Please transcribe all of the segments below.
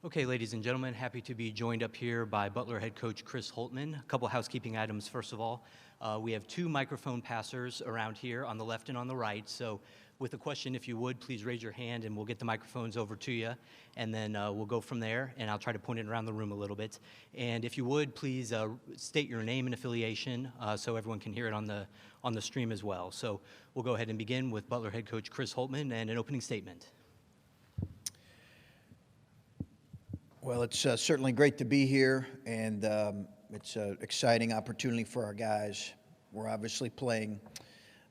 Okay, ladies and gentlemen, happy to be joined up here by Butler head coach Chris Holtman. A couple housekeeping items, first of all. We have two microphone passers around here on the left and on the right. So with a question, if you would, please raise your hand and we'll get the microphones over to you. And then we'll go from there, and I'll try to point it around the room a little bit. And if you would, please state your name and affiliation so everyone can hear it on the stream as well. So we'll go ahead and begin with Butler head coach Chris Holtman and an opening statement. Well, it's certainly great to be here, and it's an exciting opportunity for our guys. We're obviously playing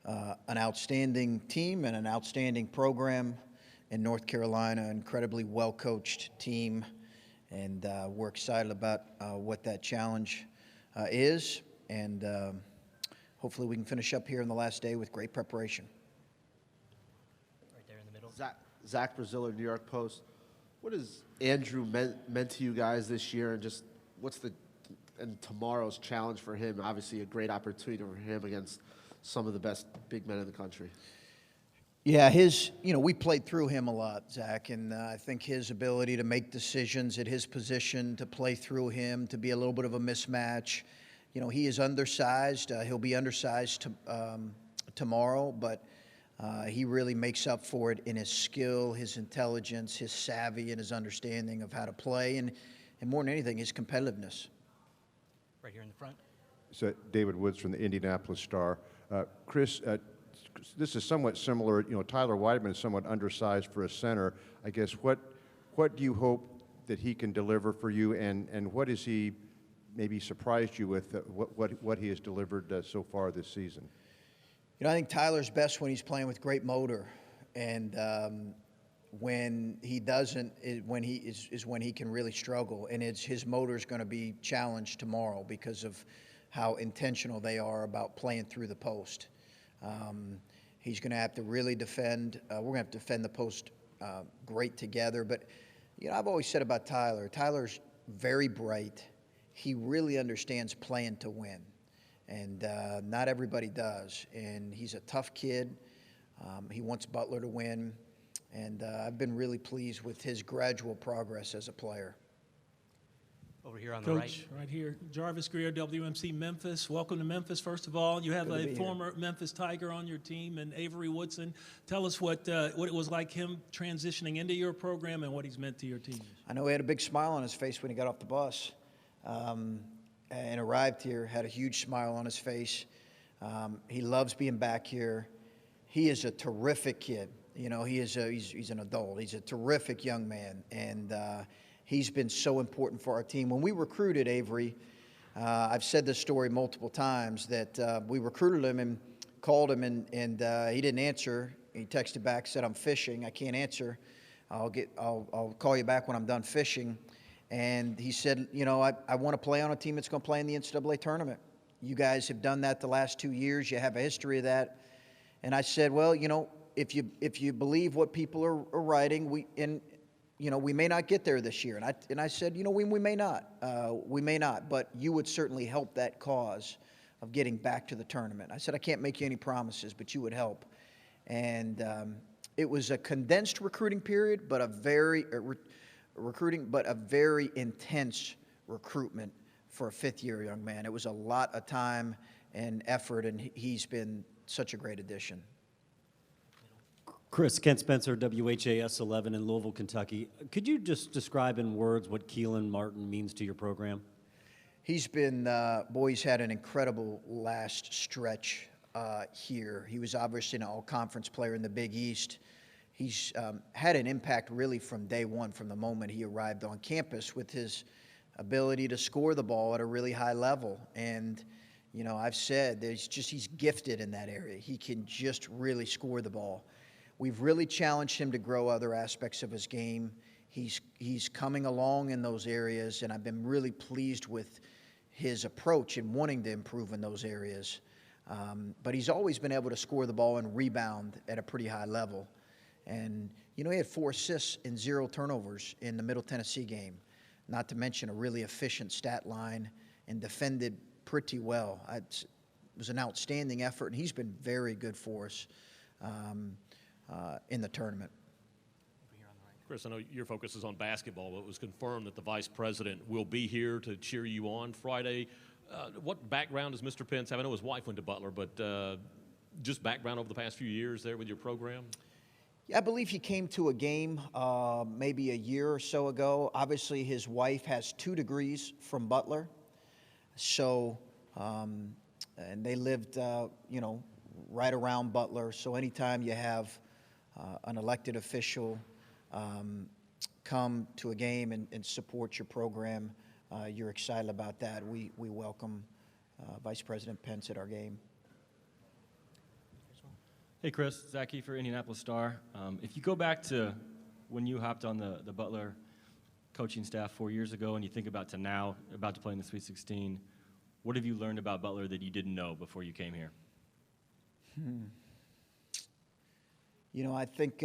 an outstanding team and an outstanding program in North Carolina, incredibly well-coached team, and we're excited about what that challenge is, and hopefully we can finish up here in the last day with great preparation. Right there in the middle. Zach Braziller, New York Post. What has Andrew meant to you guys this year, and just what's tomorrow's challenge for him? Obviously, a great opportunity for him against some of the best big men in the country. Yeah, we played through him a lot, Zach, and I think his ability to make decisions at his position, to play through him, to be a little bit of a mismatch. He is undersized. He'll be undersized tomorrow, but he really makes up for it in his skill, his intelligence, his savvy, and his understanding of how to play, and more than anything, his competitiveness. Right here in the front. So David Woods from the Indianapolis Star. Chris, this is somewhat similar. Tyler Weidman is somewhat undersized for a center. I guess what do you hope that he can deliver for you, and what has he maybe surprised you with what he has delivered so far this season? I think Tyler's best when he's playing with great motor, and when he doesn't, when he can really struggle, and his motor is going to be challenged tomorrow because of how intentional they are about playing through the post. He's going to have to really defend. We're going to have to defend the post great together. But I've always said about Tyler's very bright. He really understands playing to win. And not everybody does. And he's a tough kid. He wants Butler to win. And I've been really pleased with his gradual progress as a player. Over here on Coach, the right. right here. Jarvis Greer, WMC Memphis. Welcome to Memphis, first of all. You have a former Memphis Tiger on your team, and Avery Woodson. Tell us what it was like him transitioning into your program and what he's meant to your team. I know he had a big smile on his face when he got off the bus. And arrived here, had a huge smile on his face. He loves being back here. He is a terrific kid. He's an adult. He's a terrific young man, and he's been so important for our team. When we recruited Avery, I've said this story multiple times, that we recruited him and called him, and he didn't answer. He texted back, said, "I'm fishing. I can't answer. I'll call you back when I'm done fishing." And he said, I want to play on a team that's going to play in the NCAA tournament. You guys have done that the last 2 years. You have a history of that. And I said, well, if you believe what people are writing, we may not get there this year. And I said, we may not. We may not. But you would certainly help that cause of getting back to the tournament. I said, I can't make you any promises, but you would help. And it was a condensed recruiting period, but a very intense recruitment for a fifth-year young man. It was a lot of time and effort, and he's been such a great addition. Chris, Kent Spencer, WHAS 11 in Louisville, Kentucky. Could you just describe in words what Keelan Martin means to your program? He's been, he's had an incredible last stretch here. He was obviously an all-conference player in the Big East. He's had an impact really from day one, from the moment he arrived on campus, with his ability to score the ball at a really high level. And, I've said he's gifted in that area. He can just really score the ball. We've really challenged him to grow other aspects of his game. He's coming along in those areas, and I've been really pleased with his approach and wanting to improve in those areas. But he's always been able to score the ball and rebound at a pretty high level. And, he had 4 assists and 0 turnovers in the Middle Tennessee game, not to mention a really efficient stat line, and defended pretty well. It was an outstanding effort, and he's been very good for us in the tournament. Chris, I know your focus is on basketball, but it was confirmed that the vice president will be here to cheer you on Friday. What background does Mr. Pence have? I know his wife went to Butler, but just background over the past few years there with your program? Yeah, I believe he came to a game maybe a year or so ago. Obviously, his wife has 2 degrees from Butler. So, and they lived, right around Butler. So anytime you have an elected official come to a game and support your program, you're excited about that. We welcome Vice President Pence at our game. Hey, Chris. Zach Kiefer, Indianapolis Star. If you go back to when you hopped on the Butler coaching staff 4 years ago and you think about to now, about to play in the Sweet 16, what have you learned about Butler that you didn't know before you came here? I think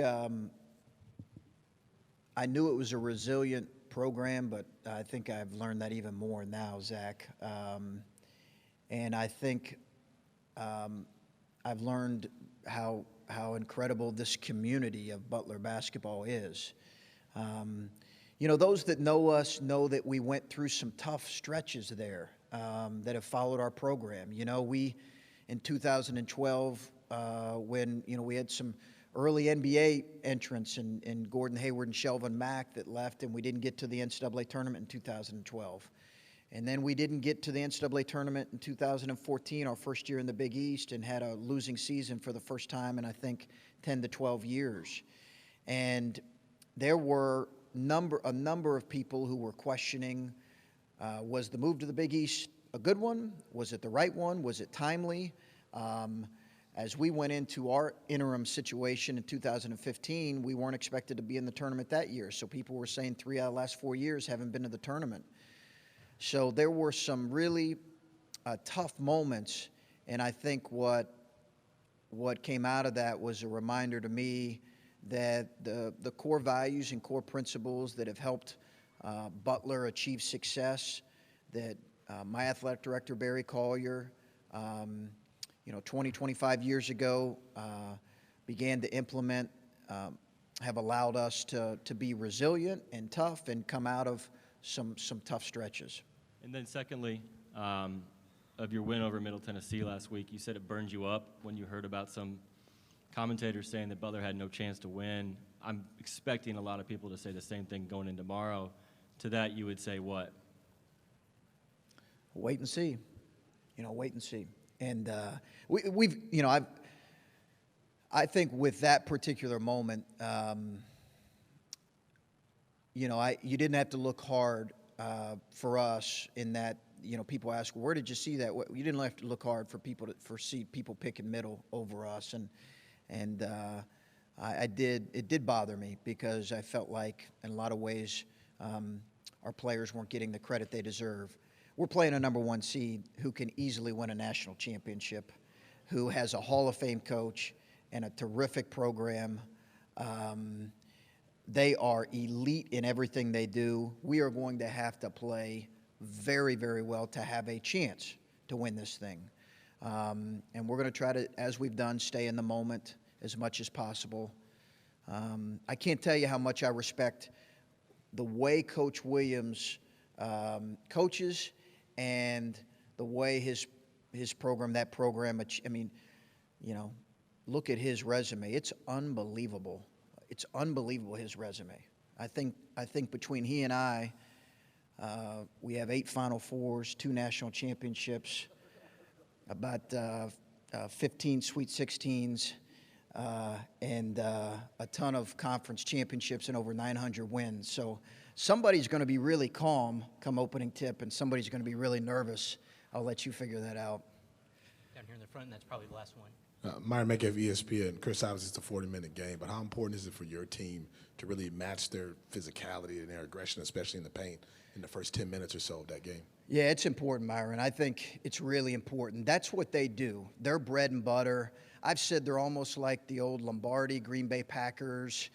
I knew it was a resilient program, but I think I've learned that even more now, Zach. And I think I've learned how incredible this community of Butler basketball is. Those that know us know that we went through some tough stretches there that have followed our program. We, in 2012, when, we had some early NBA entrants in Gordon Hayward and Shelvin Mack that left, and we didn't get to the NCAA tournament in 2012. And then we didn't get to the NCAA tournament in 2014, our first year in the Big East, and had a losing season for the first time in, I think, 10 to 12 years. And there were a number of people who were questioning, was the move to the Big East a good one? Was it the right one? Was it timely? As we went into our interim situation in 2015, we weren't expected to be in the tournament that year. So people were saying 3 out of the last 4 years haven't been to the tournament. So there were some really tough moments, and I think what came out of that was a reminder to me that the core values and core principles that have helped Butler achieve success, that my athletic director, Barry Collier, 20, 25 years ago, began to implement, have allowed us to be resilient and tough and come out of some tough stretches. And then secondly, of your win over Middle Tennessee last week, you said it burned you up when you heard about some commentators saying that Butler had no chance to win. I'm expecting a lot of people to say the same thing going in tomorrow. To that, you would say what? Wait and see. Wait and see. And I think with that particular moment, you didn't have to look hard for us in that, people ask, where did you see that? You didn't have to look hard for see people picking middle over us. And it did bother me because I felt like in a lot of ways our players weren't getting the credit they deserve. We're playing a number 1 seed who can easily win a national championship, who has a Hall of Fame coach and a terrific program. They are elite in everything they do. We are going to have to play very, very well to have a chance to win this thing. And we're going to try to, as we've done, stay in the moment as much as possible. I can't tell you how much I respect the way Coach Williams coaches and the way his program, look at his resume. It's unbelievable. It's unbelievable, his resume. I think between he and I, we have 8 Final Fours, 2 national championships, about 15 Sweet 16s, and a ton of conference championships and over 900 wins. So somebody's going to be really calm come opening tip, and somebody's going to be really nervous. I'll let you figure that out. Down here in the front, and that's probably the last one. Myron Mackey of ESPN. Chris, obviously it's a 40-minute game, but how important is it for your team to really match their physicality and their aggression, especially in the paint, in the first 10 minutes or so of that game? Yeah, it's important, Myron. I think it's really important. That's what they do. They're bread and butter. I've said they're almost like the old Lombardi, Green Bay Packers,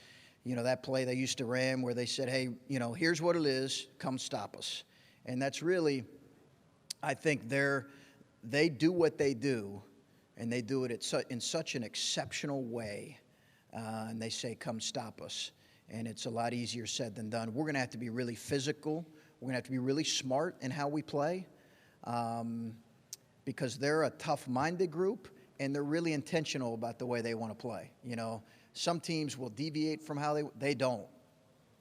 that play they used to run where they said, hey, here's what it is, come stop us. And that's really, I think they do what they do, and they do it in such an exceptional way, and they say, come stop us. and it's a lot easier said than done. We're going to have to be really physical. We're going to have to be really smart in how we play, because they're a tough-minded group, and they're really intentional about the way they want to play. You know, some teams will deviate from how they don't.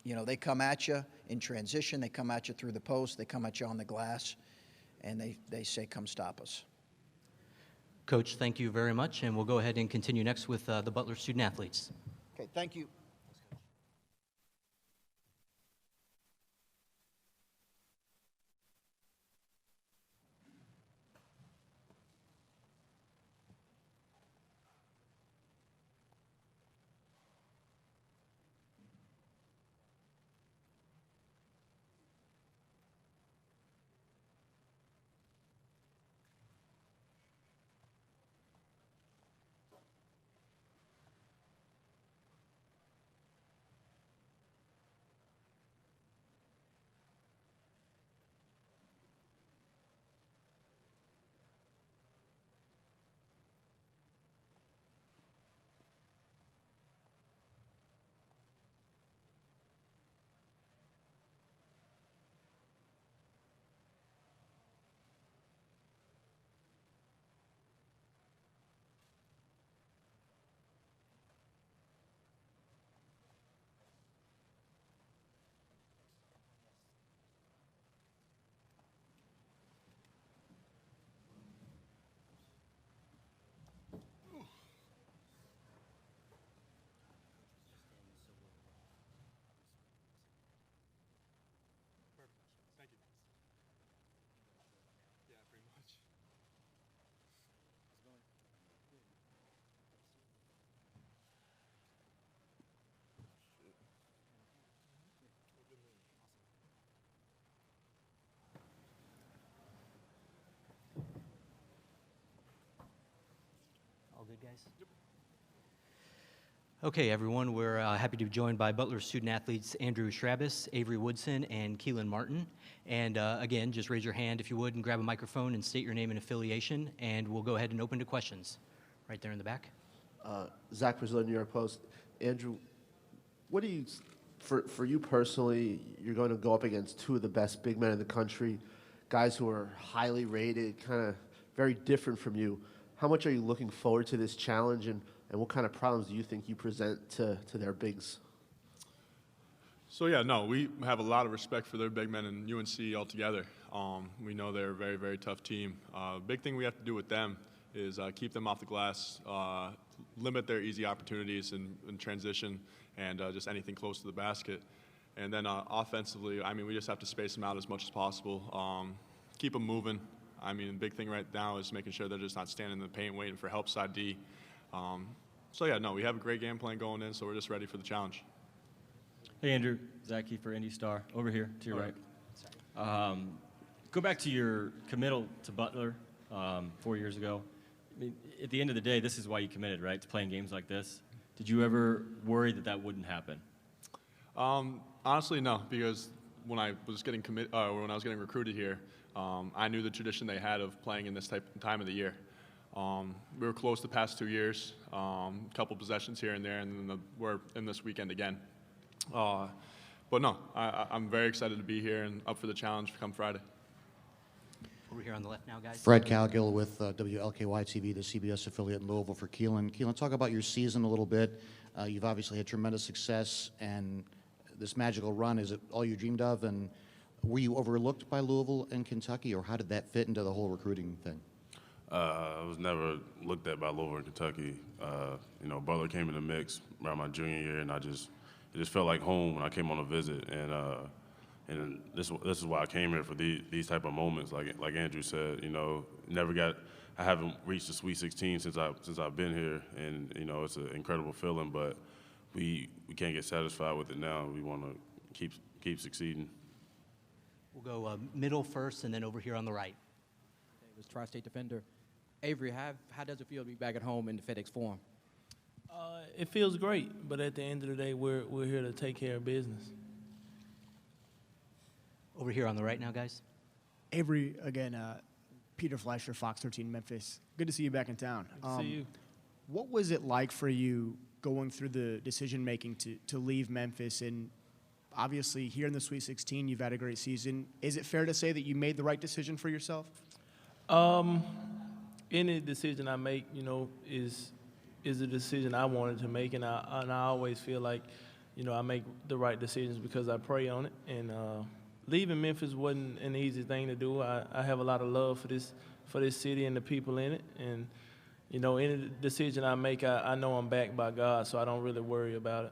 You know, they come at you in transition, they come at you through the post, they come at you on the glass, and they say, come stop us. Coach, thank you very much, and we'll go ahead and continue next with the Butler student athletes. Okay, thank you. All good, guys? Okay, everyone, we're happy to be joined by Butler student athletes Andrew Schrabis, Avery Woodson, and Keelan Martin. And again, just raise your hand if you would and grab a microphone and state your name and affiliation, and we'll go ahead and open to questions. Right there in the back. Zach Brazil, New York Post. Andrew, what do you, for you personally, you're going to go up against two of the best big men in the country, guys who are highly rated, kind of very different from you. How much are you looking forward to this challenge, and what kind of problems do you think you present to their bigs? So yeah, no, we have a lot of respect for their big men and UNC altogether. We know they're a very, very tough team. Big thing we have to do with them is keep them off the glass, limit their easy opportunities in transition, and just anything close to the basket. And then offensively, I mean, we just have to space them out as much as possible, keep them moving. I mean, the big thing right now is making sure they're just not standing in the paint waiting for help side D. So yeah, no, we have a great game plan going in, so we're just ready for the challenge. Hey, Andrew. Zach for Indy Star. Over here to your right. Go back to your committal to Butler 4 years ago. I mean, at the end of the day, this is why you committed, right? To playing games like this. Did you ever worry that that wouldn't happen? Honestly, no, because when I was getting recruited here, I knew the tradition they had of playing in this time of the year. We were close the past 2 years, a couple possessions here and there, and then we're in this weekend again. But no, I'm very excited to be here and up for the challenge come Friday. Over here on the left now, guys. Fred Calgill with WLKY-TV, the CBS affiliate in Louisville for Keelan. Keelan, talk about your season a little bit. You've obviously had tremendous success, and this magical run, is it all you dreamed of? And were you overlooked by Louisville and Kentucky, or how did that fit into the whole recruiting thing? I was never looked at by Louisville and Kentucky. You know, Butler came in the mix around my junior year, and it just felt like home when I came on a visit. And this is why I came here, for these type of moments. Like Andrew said, you know, I haven't reached the Sweet 16 since I've been here, and you know, it's an incredible feeling. But we can't get satisfied with it now. We want to keep succeeding. We'll go middle first, and then over here on the right. It was Tri-State defender. Avery, how does it feel to be back at home in the FedEx Forum? It feels great, but at the end of the day, we're here to take care of business. Over here on the right now, guys. Avery, again, Peter Fleischer, Fox 13 Memphis. Good to see you back in town. Good to see you. What was it like for you going through the decision making to leave Memphis, and obviously here in the Sweet 16 you've had a great season. Is it fair to say that you made the right decision for yourself? Any decision I make, is a decision I wanted to make, and I always feel like, I make the right decisions because I pray on it. And leaving Memphis wasn't an easy thing to do. I have a lot of love for this city and the people in it. And any decision I make, I know I'm backed by God, so I don't really worry about it.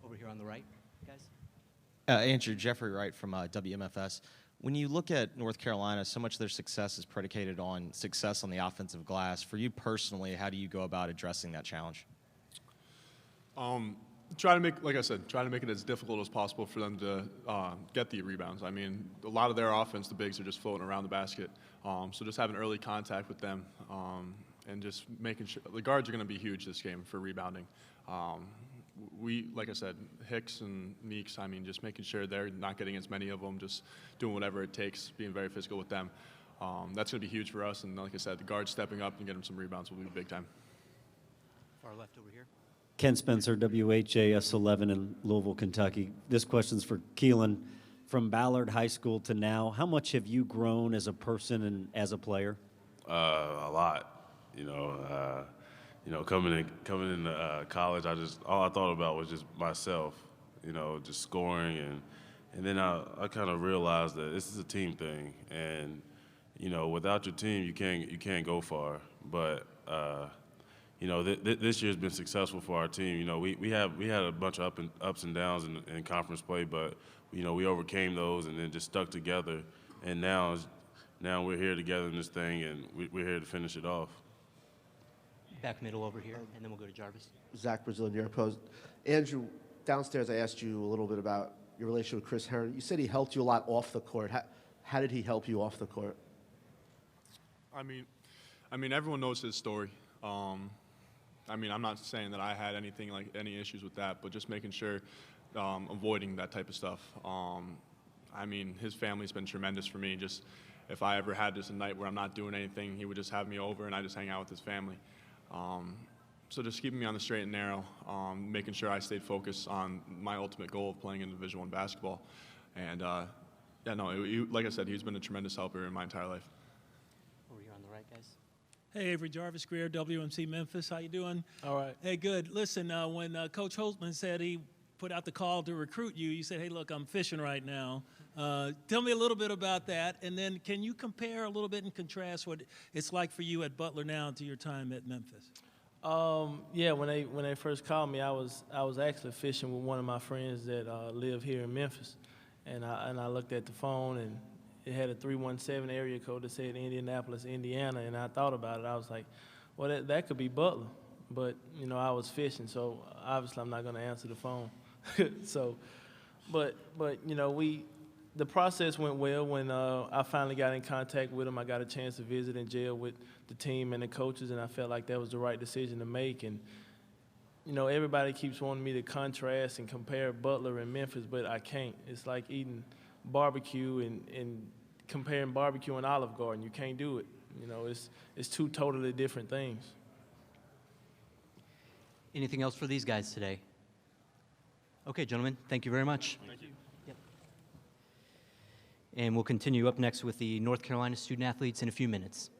Over here on the right, guys. Andrew, Jeffrey Wright from WMFS. When you look at North Carolina, so much of their success is predicated on success on the offensive glass. For you personally, how do you go about addressing that challenge? Try to make, like I said, try to make it as difficult as possible for them to get the rebounds. I mean, a lot of their offense, the bigs are just floating around the basket. So just having early contact with them and just making sure the guards are going to be huge this game for rebounding. Like I said, Hicks and Meeks, I mean, just making sure they're not getting as many of them, just doing whatever it takes, being very physical with them. That's going to be huge for us. And like I said, the guards stepping up and getting some rebounds will be big time. Far left over here. Ken Spencer, WHAS 11 in Louisville, Kentucky. This question's for Keelan. From Ballard High School to now, how much have you grown as a person and as a player? A lot. Coming into college, all I thought about was just myself. Just scoring, and then I kind of realized that this is a team thing, and without your team, you can't go far. But this year's been successful for our team. We had a bunch of ups and downs in conference play, but we overcame those and then just stuck together. And now we're here together in this thing, and we're here to finish it off. Back middle over here, and then we'll go to Jarvis. Zach Brazil, New York Post. Andrew, downstairs I asked you a little bit about your relationship with Chris Herron. You said he helped you a lot off the court. How did he help you off the court? I mean, everyone knows his story. I'm not saying that I had any issues with that, but just making sure, avoiding that type of stuff. His family's been tremendous for me. Just if I ever had just a night where I'm not doing anything, he would just have me over and I just hang out with his family. So just keeping me on the straight and narrow, making sure I stayed focused on my ultimate goal of playing in Division I basketball. And like I said, he's been a tremendous helper in my entire life. Over here on the right, guys. Hey, Avery Jarvis Greer, WMC Memphis. How you doing? All right. Hey, good. Listen, when Coach Holtman said he put out the call to recruit you, you said, hey, look, I'm fishing right now. Tell me a little bit about that, and then can you compare a little bit and contrast what it's like for you at Butler now to your time at Memphis? Yeah, when they first called me, I was actually fishing with one of my friends that live here in Memphis, and I looked at the phone and it had a 317 area code that said Indianapolis, Indiana, and I thought about it. I was like, well, that could be Butler, but I was fishing, so obviously I'm not going to answer the phone. So, but the process went well. When I finally got in contact with him, I got a chance to visit in jail with the team and the coaches, and I felt like that was the right decision to make. And everybody keeps wanting me to contrast and compare Butler and Memphis, but I can't. It's like eating barbecue and comparing barbecue and Olive Garden. You can't do it. It's two totally different things. Anything else for these guys today? Okay, gentlemen, thank you very much. Thank you. Yep. And we'll continue up next with the North Carolina student athletes in a few minutes.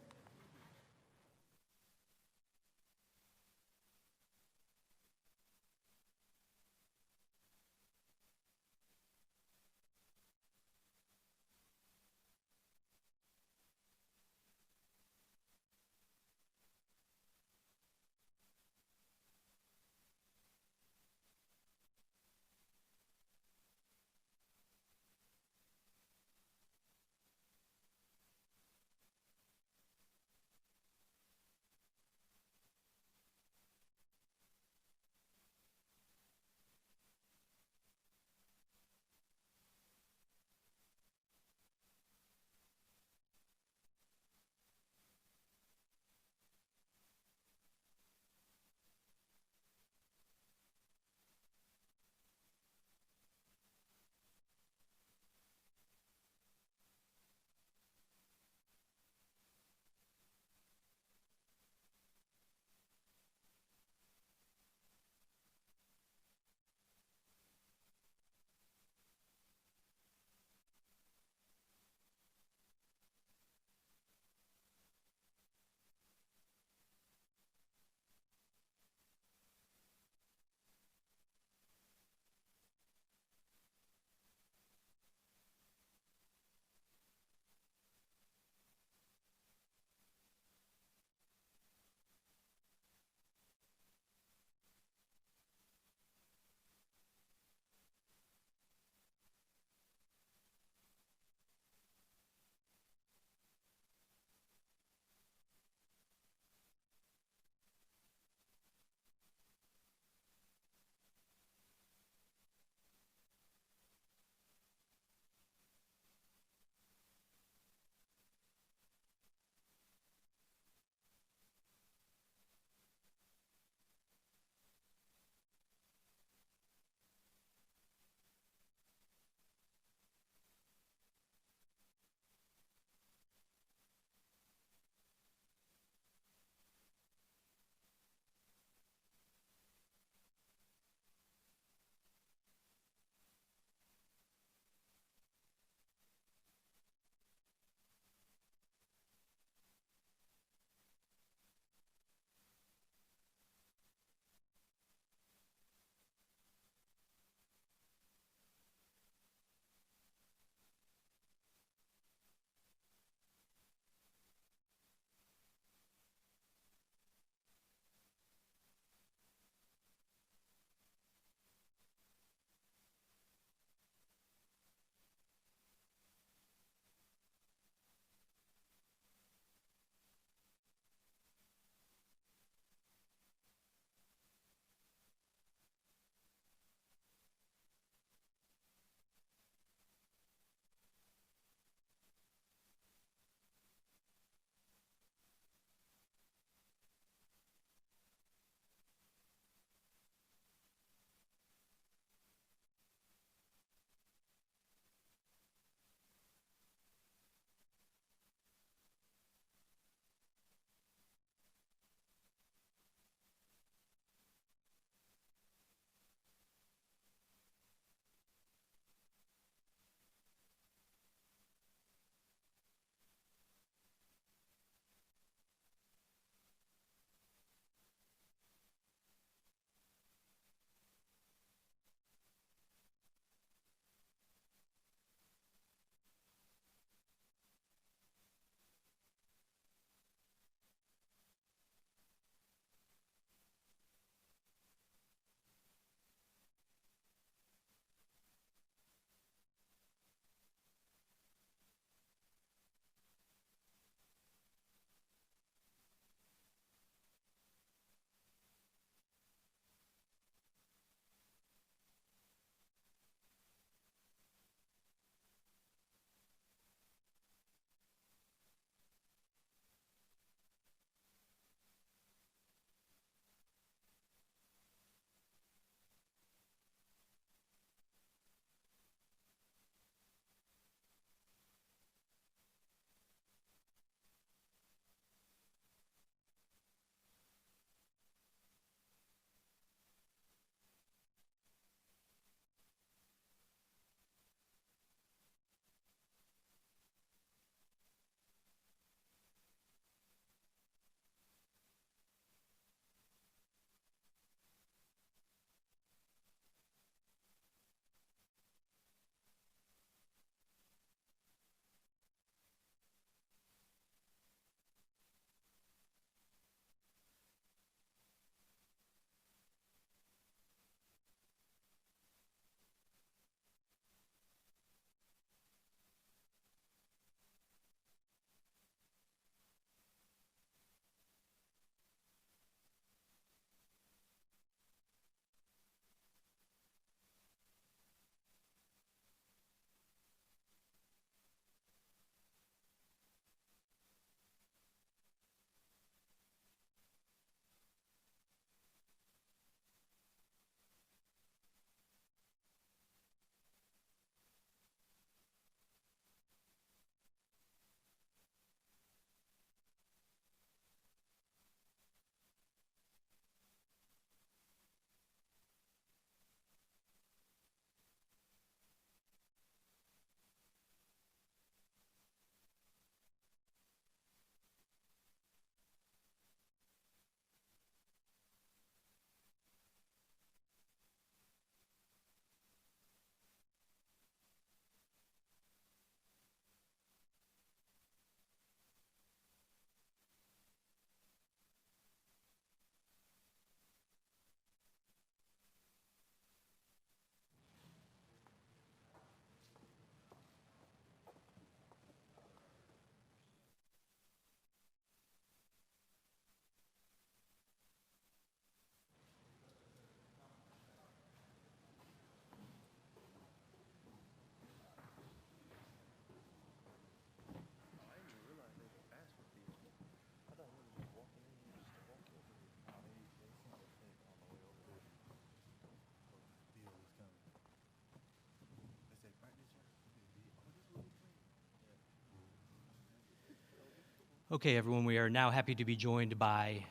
Okay, everyone, we are now happy to be joined by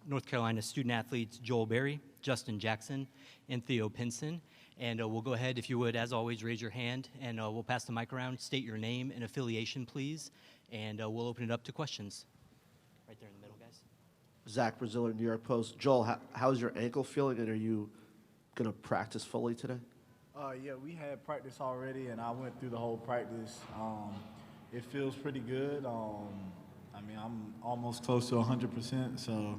North Carolina student athletes Joel Berry, Justin Jackson, and Theo Pinson. And we'll go ahead, if you would, as always, raise your hand, and we'll pass the mic around. State your name and affiliation, please, and we'll open it up to questions. Right there in the middle, guys. Zach Braziller, New York Post. Joel, how's your ankle feeling, and are you going to practice fully today? Yeah, we had practice already, and I went through the whole practice. It feels pretty good. I mean, I'm almost close to 100%, so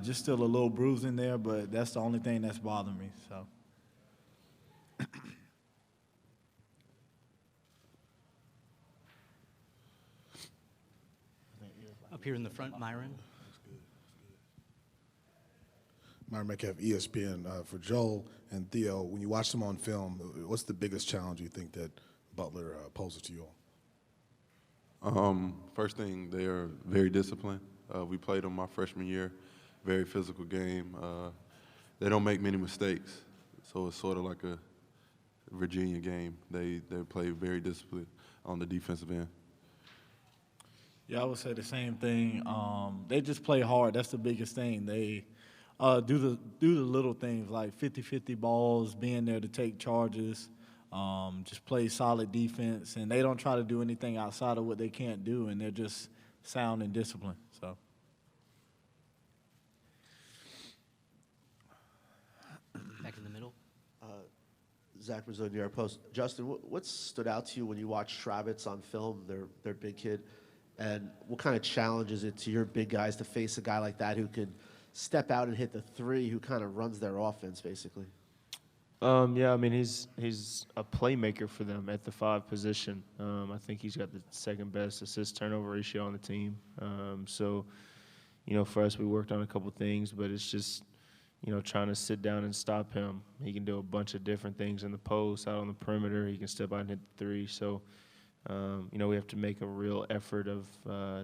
just still a little bruise in there, but that's the only thing that's bothering me. So. Up here in the front, Myron. Myron Metcalf, ESPN. For Joel and Theo, when you watch them on film, what's the biggest challenge you think that Butler poses to you all? First thing, they are very disciplined. We played them my freshman year, very physical game. They don't make many mistakes, so it's sort of like a Virginia game. They play very disciplined on the defensive end. Yeah, I would say the same thing. They just play hard. That's the biggest thing. They do the little things like 50-50 balls, being there to take charges, just play solid defense, and they don't try to do anything outside of what they can't do, and they're just sound and disciplined. So. Back in the middle. Zach Braziller, New York Post. Justin, what stood out to you when you watched Schravitz on film, their big kid, and what kind of challenge is it to your big guys to face a guy like that who could step out and hit the three, who kind of runs their offense, basically? Yeah, I mean, he's a playmaker for them at the 5 position. I think he's got the second best assist turnover ratio on the team. So, you know, for us, we worked on a couple things, but it's just, you know, trying to sit down and stop him. He can do a bunch of different things in the post, out on the perimeter. He can step out and hit the 3. So, you know, we have to make a real effort of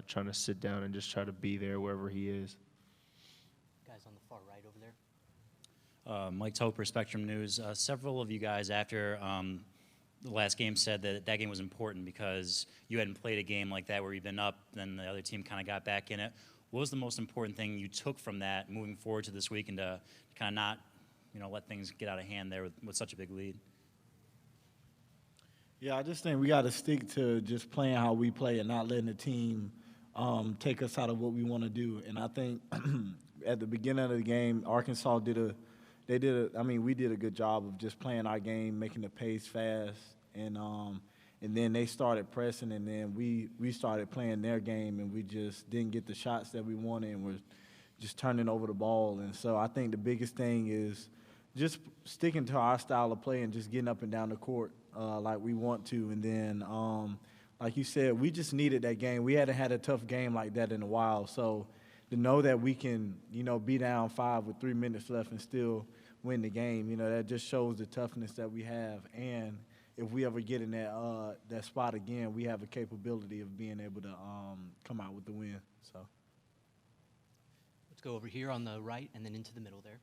trying to sit down and just try to be there wherever he is. Guys on the far right over there. Mike Toper, Spectrum News. Several of you guys after the last game said that that game was important because you hadn't played a game like that where you've been up, then the other team kind of got back in it. What was the most important thing you took from that moving forward to this week and to kind of not, you know, let things get out of hand there with such a big lead? Yeah, I just think we got to stick to just playing how we play and not letting the team take us out of what we want to do. And I think at the beginning of the game, Arkansas we did a good job of just playing our game, making the pace fast, and then they started pressing, and then we started playing their game, and we just didn't get the shots that we wanted, and we're just turning over the ball. And so I think the biggest thing is just sticking to our style of play and just getting up and down the court like we want to. And then, like you said, we just needed that game. We hadn't had a tough game like that in a while. So to know that we can, you know, be down 5 with 3 minutes left and still win the game, you know, that just shows the toughness that we have. And if we ever get in that spot again, we have a capability of being able to come out with the win. So Let's go over here on the right and then into the middle there.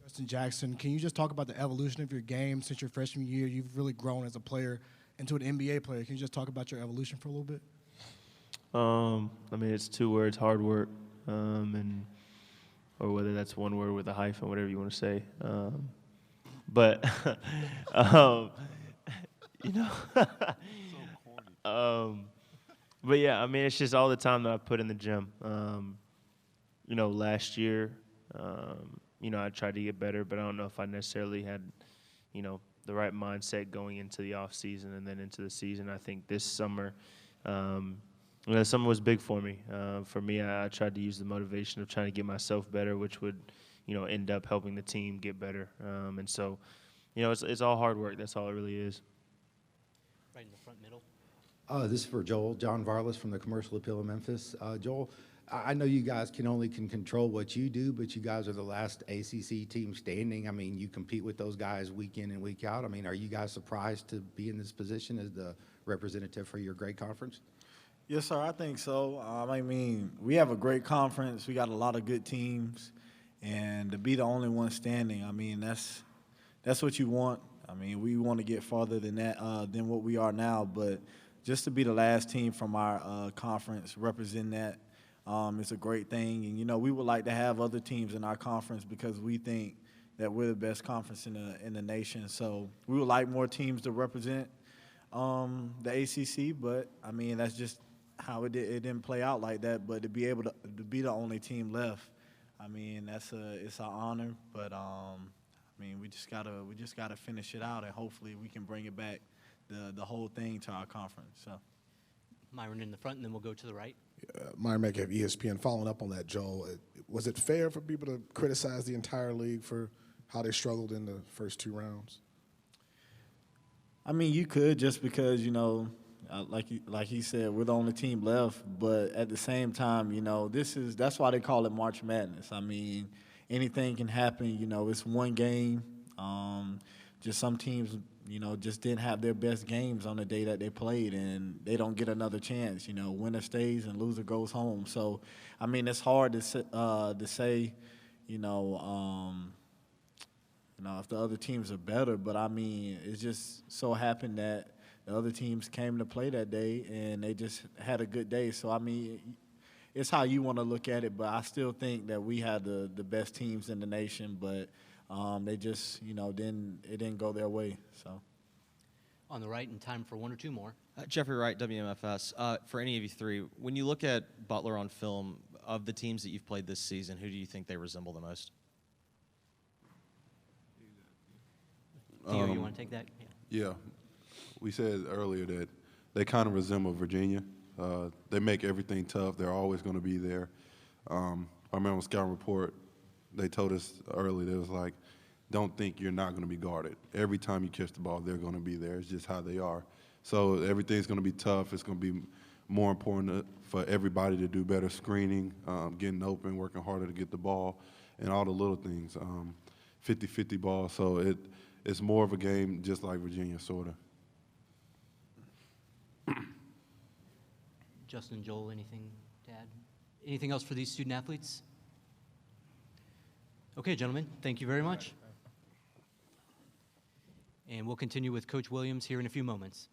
Justin Jackson, can you just talk about the evolution of your game since your freshman year? You've really grown as a player into an NBA player. Can you just talk about your evolution for a little bit? I mean, it's 2 words: hard work, or whether that's 1 word with a hyphen, whatever you want to say. But you know, but yeah, I mean, it's just all the time that I put in the gym. You know, last year, you know, I tried to get better, but I don't know if I necessarily had, you know, the right mindset going into the off season and then into the season. I think this summer, you know, summer was big for me. For me, I tried to use the motivation of trying to get myself better, which would, you know, end up helping the team get better. And so, you know, it's all hard work. That's all it really is. Right in the front middle. This is for Joel. John Varlas from the Commercial Appeal of Memphis. Joel, I know you guys can only control what you do, but you guys are the last ACC team standing. I mean, you compete with those guys week in and week out. I mean, are you guys surprised to be in this position as the representative for your great conference? Yes, sir, I think so. I mean, we have a great conference. We got a lot of good teams, and to be the only one standing, I mean, that's what you want. I mean, we want to get farther than that, than what we are now, but just to be the last team from our conference representing that is a great thing. And, you know, we would like to have other teams in our conference because we think that we're the best conference in the nation. So we would like more teams to represent the ACC, but, I mean, that's just how it didn't play out like that. But to be able to be the only team left, I mean, it's an honor. But, I mean, we just gotta finish it out, and hopefully we can bring it back, the whole thing to our conference. So, Myron in the front, and then we'll go to the right. Myron Metcalf, ESPN. Following up on that, Joel, was it fair for people to criticize the entire league for how they struggled in the first 2 rounds? I mean, you could, just because, you know, like he said, we're the only team left. But at the same time, you know, that's why they call it March Madness. I mean, anything can happen. You know, it's one game. Just some teams, you know, just didn't have their best games on the day that they played, and they don't get another chance. You know, winner stays and loser goes home. So, I mean, it's hard to say, you know, if the other teams are better. But, I mean, it just so happened that the other teams came to play that day, and they just had a good day. So, I mean, it's how you want to look at it. But I still think that we had the best teams in the nation, but they just, you know, it didn't go their way. So, on the right, and time for 1 or 2 more. Jeffrey Wright, WMFS. For any of you three, when you look at Butler on film, of the teams that you've played this season, who do you think they resemble the most? Theo, you want to take that? Yeah. We said earlier that they kind of resemble Virginia. They make everything tough. They're always going to be there. I remember on Scout Report, they told us early, they was like, don't think you're not going to be guarded. Every time you catch the ball, they're going to be there. It's just how they are. So everything's going to be tough. It's going to be more important for everybody to do better screening, getting open, working harder to get the ball, and all the little things. 50-50 ball. So it's more of a game just like Virginia, sort of. Justin, Joel, anything to add? Anything else for these student athletes? Okay, gentlemen, thank you very much. And we'll continue with Coach Williams here in a few moments.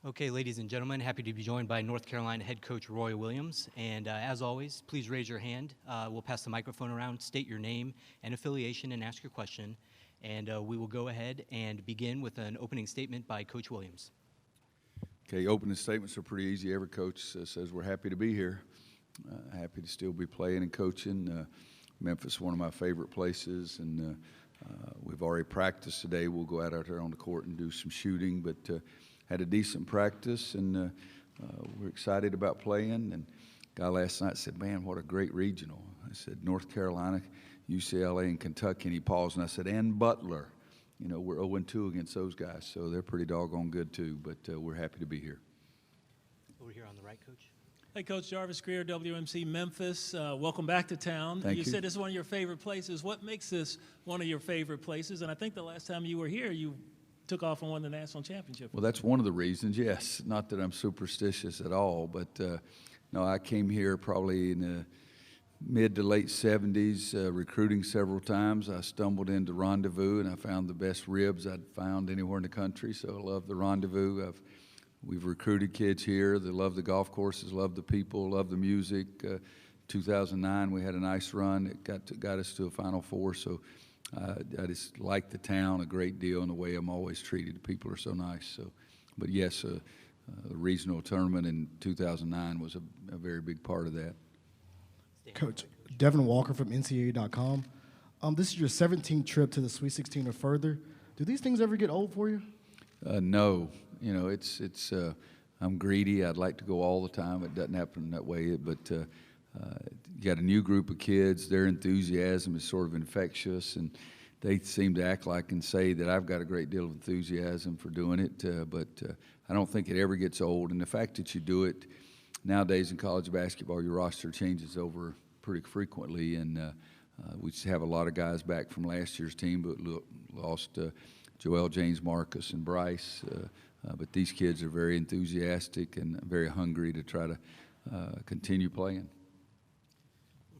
Okay, ladies and gentlemen, happy to be joined by North Carolina head coach Roy Williams. And as always, please raise your hand. We'll pass the microphone around, state your name and affiliation, and ask your question. And we will go ahead and begin with an opening statement by Coach Williams. Okay, opening statements are pretty easy. Every coach says we're happy to be here, happy to still be playing and coaching. Memphis is one of my favorite places, and we've already practiced today. We'll go out there on the court and do some shooting, but had a decent practice, and we're excited about playing. And a guy last night said, man, what a great regional. I said, North Carolina, UCLA, and Kentucky, and he paused, and I said, and Butler. You know, we're 0-2 against those guys, so they're pretty doggone good too, but we're happy to be here. Over here on the right, Coach. Hey, Coach Jarvis Greer, WMC Memphis. Welcome back to town. Thank you. You said this is one of your favorite places. What makes this one of your favorite places? And I think the last time you were here, you took off and won the national championship. Well, that's one of the reasons, yes. Not that I'm superstitious at all, but no, I came here probably in the mid to late 70s, recruiting several times. I stumbled into Rendezvous, and I found the best ribs I'd found anywhere in the country, so I love the Rendezvous. We've recruited kids here. They love the golf courses, love the people, love the music. 2009, we had a nice run. It got us to a Final Four, so I just like the town a great deal, and the way I'm always treated. The people are so nice. So, but yes, the regional tournament in 2009 was a very big part of that. Coach, Devin Walker from NCAA.com. This is your 17th trip to the Sweet 16 or further. Do these things ever get old for you? No, you know, I'm greedy. I'd like to go all the time. It doesn't happen that way, but you got a new group of kids. Their enthusiasm is sort of infectious, and they seem to act like and say that I've got a great deal of enthusiasm for doing it, but I don't think it ever gets old. And the fact that you do it nowadays in college basketball, your roster changes over pretty frequently, and we just have a lot of guys back from last year's team, but lost Joel, James, Marcus, and Bryce. But these kids are very enthusiastic and very hungry to try to continue playing.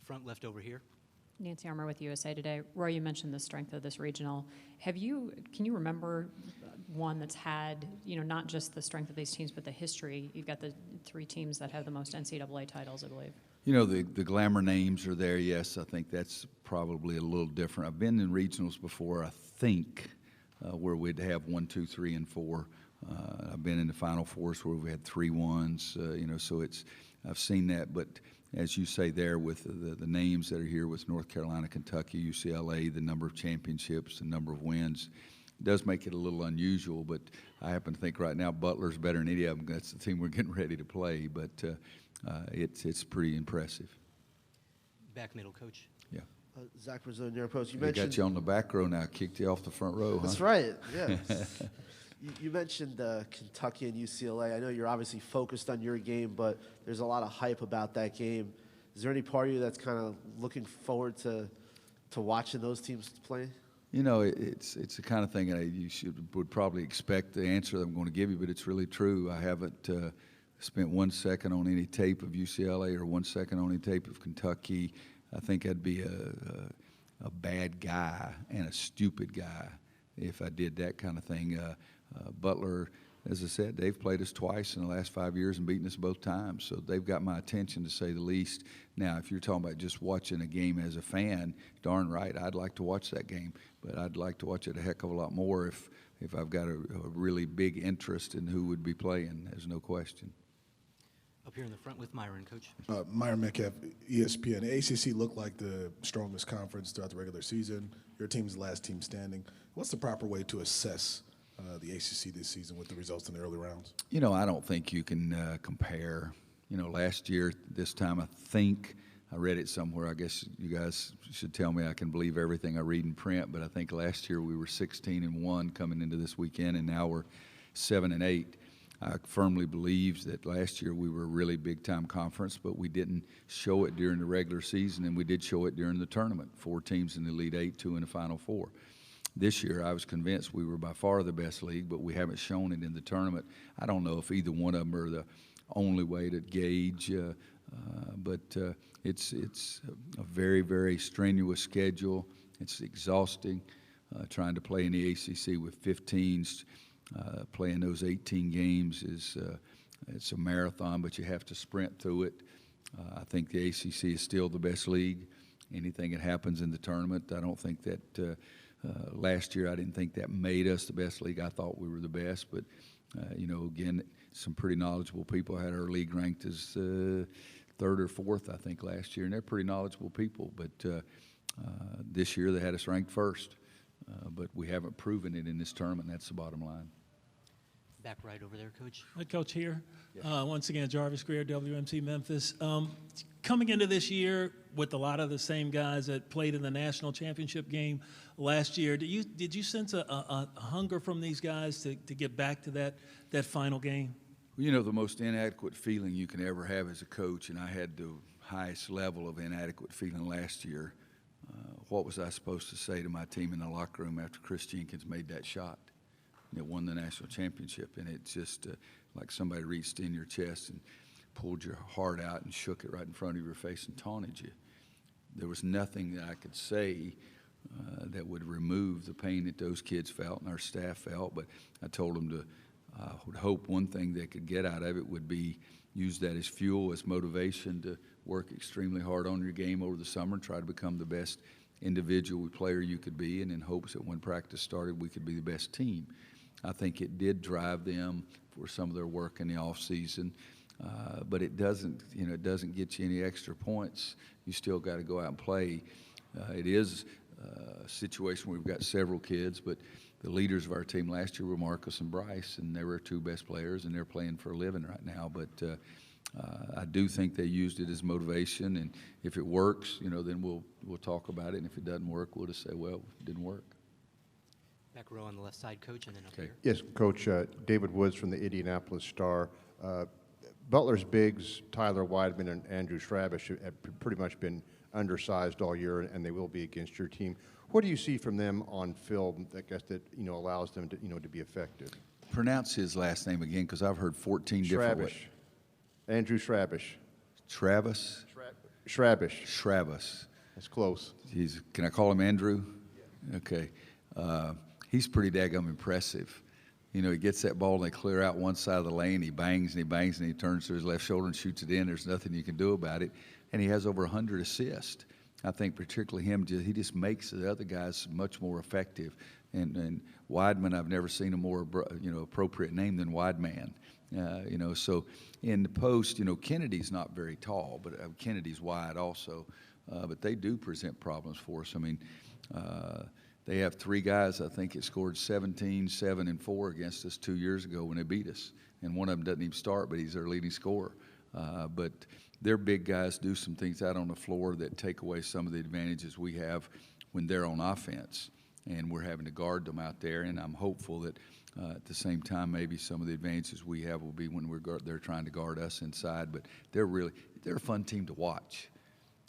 Front left over here. Nancy Armour with USA Today. Roy, you mentioned the strength of this regional. Can you remember one that's had, not just the strength of these teams, but the history? You've got the 3 teams that have the most NCAA titles, I believe. You know, the glamour names are there, yes. I think that's probably a little different. I've been in regionals before, I think, where we'd have 1, 2, 3, and 4. I've been in the Final Fours where we had 3 1s, so I've seen that. But as you say there, with the names that are here with North Carolina, Kentucky, UCLA, the number of championships, the number of wins, it does make it a little unusual. But I happen to think right now Butler's better than any of them. That's the team we're getting ready to play. But it's pretty impressive. Back middle, Coach. Yeah. Zach Brazil, New York Post. You They mentioned got you on the back row now, kicked you off the front row, huh? That's right, yeah. You mentioned Kentucky and UCLA. I know you're obviously focused on your game, but there's a lot of hype about that game. Is there any part of you that's kind of looking forward to watching those teams play? You know, it's the kind of thing you would probably expect the answer that I'm going to give you, but it's really true. I haven't spent 1 second on any tape of UCLA or 1 second on any tape of Kentucky. I think I'd be a bad guy and a stupid guy if I did that kind of thing. Butler, as I said, they've played us twice in the last 5 years and beaten us both times, so they've got my attention, to say the least. Now, if you're talking about just watching a game as a fan, darn right, I'd like to watch that game, but I'd like to watch it a heck of a lot more if I've got a really big interest in who would be playing. There's no question. Up here in the front with Myron, Coach. Myron Metcalf, ESPN. The ACC looked like the strongest conference throughout the regular season. Your team's the last team standing. What's the proper way to assess the ACC this season with the results in the early rounds? You know, I don't think you can compare. You know, last year, this time, I think, I read it somewhere. I guess you guys should tell me I can believe everything I read in print, but I think last year we were 16-1 coming into this weekend, and now we're 7-8. I firmly believe that last year we were a really big-time conference, but we didn't show it during the regular season, and we did show it during the tournament. 4 teams in the Elite 8, 2 in the Final 4. This year, I was convinced we were by far the best league, but we haven't shown it in the tournament. I don't know if either one of them are the only way to gauge, but it's a very, very strenuous schedule. It's exhausting trying to play in the ACC with 15 Playing those 18 games is it's a marathon, but you have to sprint through it. I think the ACC is still the best league. Anything that happens in the tournament, I don't think that last year I didn't think that made us the best league. I thought we were the best, but again, some pretty knowledgeable people had our league ranked as third or fourth, I think, last year, and they're pretty knowledgeable people. But this year they had us ranked first, but we haven't proven it in this tournament. That's the bottom line. Back right over there, Coach. Hi, Coach here. Once again, Jarvis Greer, WMC Memphis. Coming into this year with a lot of the same guys that played in the national championship game last year, did you sense a hunger from these guys to get back to that final game? Well, the most inadequate feeling you can ever have as a coach, and I had the highest level of inadequate feeling last year. What was I supposed to say to my team in the locker room after Chris Jenkins made that shot? It won the national championship, and it's just like somebody reached in your chest and pulled your heart out and shook it right in front of your face and taunted you. There was nothing that I could say that would remove the pain that those kids felt and our staff felt, but I told them to would hope one thing they could get out of it would be use that as fuel, as motivation to work extremely hard on your game over the summer and try to become the best individual player you could be, and in hopes that when practice started we could be the best team. I think it did drive them for some of their work in the off season, but it doesn't get you any extra points. You still got to go out and play. It is a situation where we've got several kids, but the leaders of our team last year were Marcus and Bryce, and they were our two best players, and they're playing for a living right now. But I do think they used it as motivation, and if it works, then we'll talk about it, and if it doesn't work, we'll just say, well, it didn't work. Back row on the left side, Coach, and then up here. Yes, Coach. David Woods from the Indianapolis Star. Butler's bigs, Tyler Weidman and Andrew Schrabish, have pretty much been undersized all year, and they will be against your team. What do you see from them on film that allows them to to be effective? Pronounce his last name again, because I've heard 14 different ways. Andrew Schrabish. Travis? Schrabish. Schrabish. That's close. Can I call him Andrew? Okay. He's pretty daggum impressive. He gets that ball and they clear out one side of the lane. He bangs and he bangs and he turns to his left shoulder and shoots it in. There's nothing you can do about it. And he has over 100 assists. I think particularly him, he just makes the other guys much more effective. And Weidman, I've never seen a more appropriate name than Weidman. So in the post, Kennedy's not very tall, but Kennedy's wide also. But they do present problems for us. I mean, they have three guys, I think, that scored 17, 7, and 4 against us 2 years ago when they beat us. And one of them doesn't even start, but he's their leading scorer. But their big guys do some things out on the floor that take away some of the advantages we have when they're on offense. And we're having to guard them out there. And I'm hopeful that at the same time, maybe some of the advantages we have will be when they're trying to guard us inside. But they're a fun team to watch.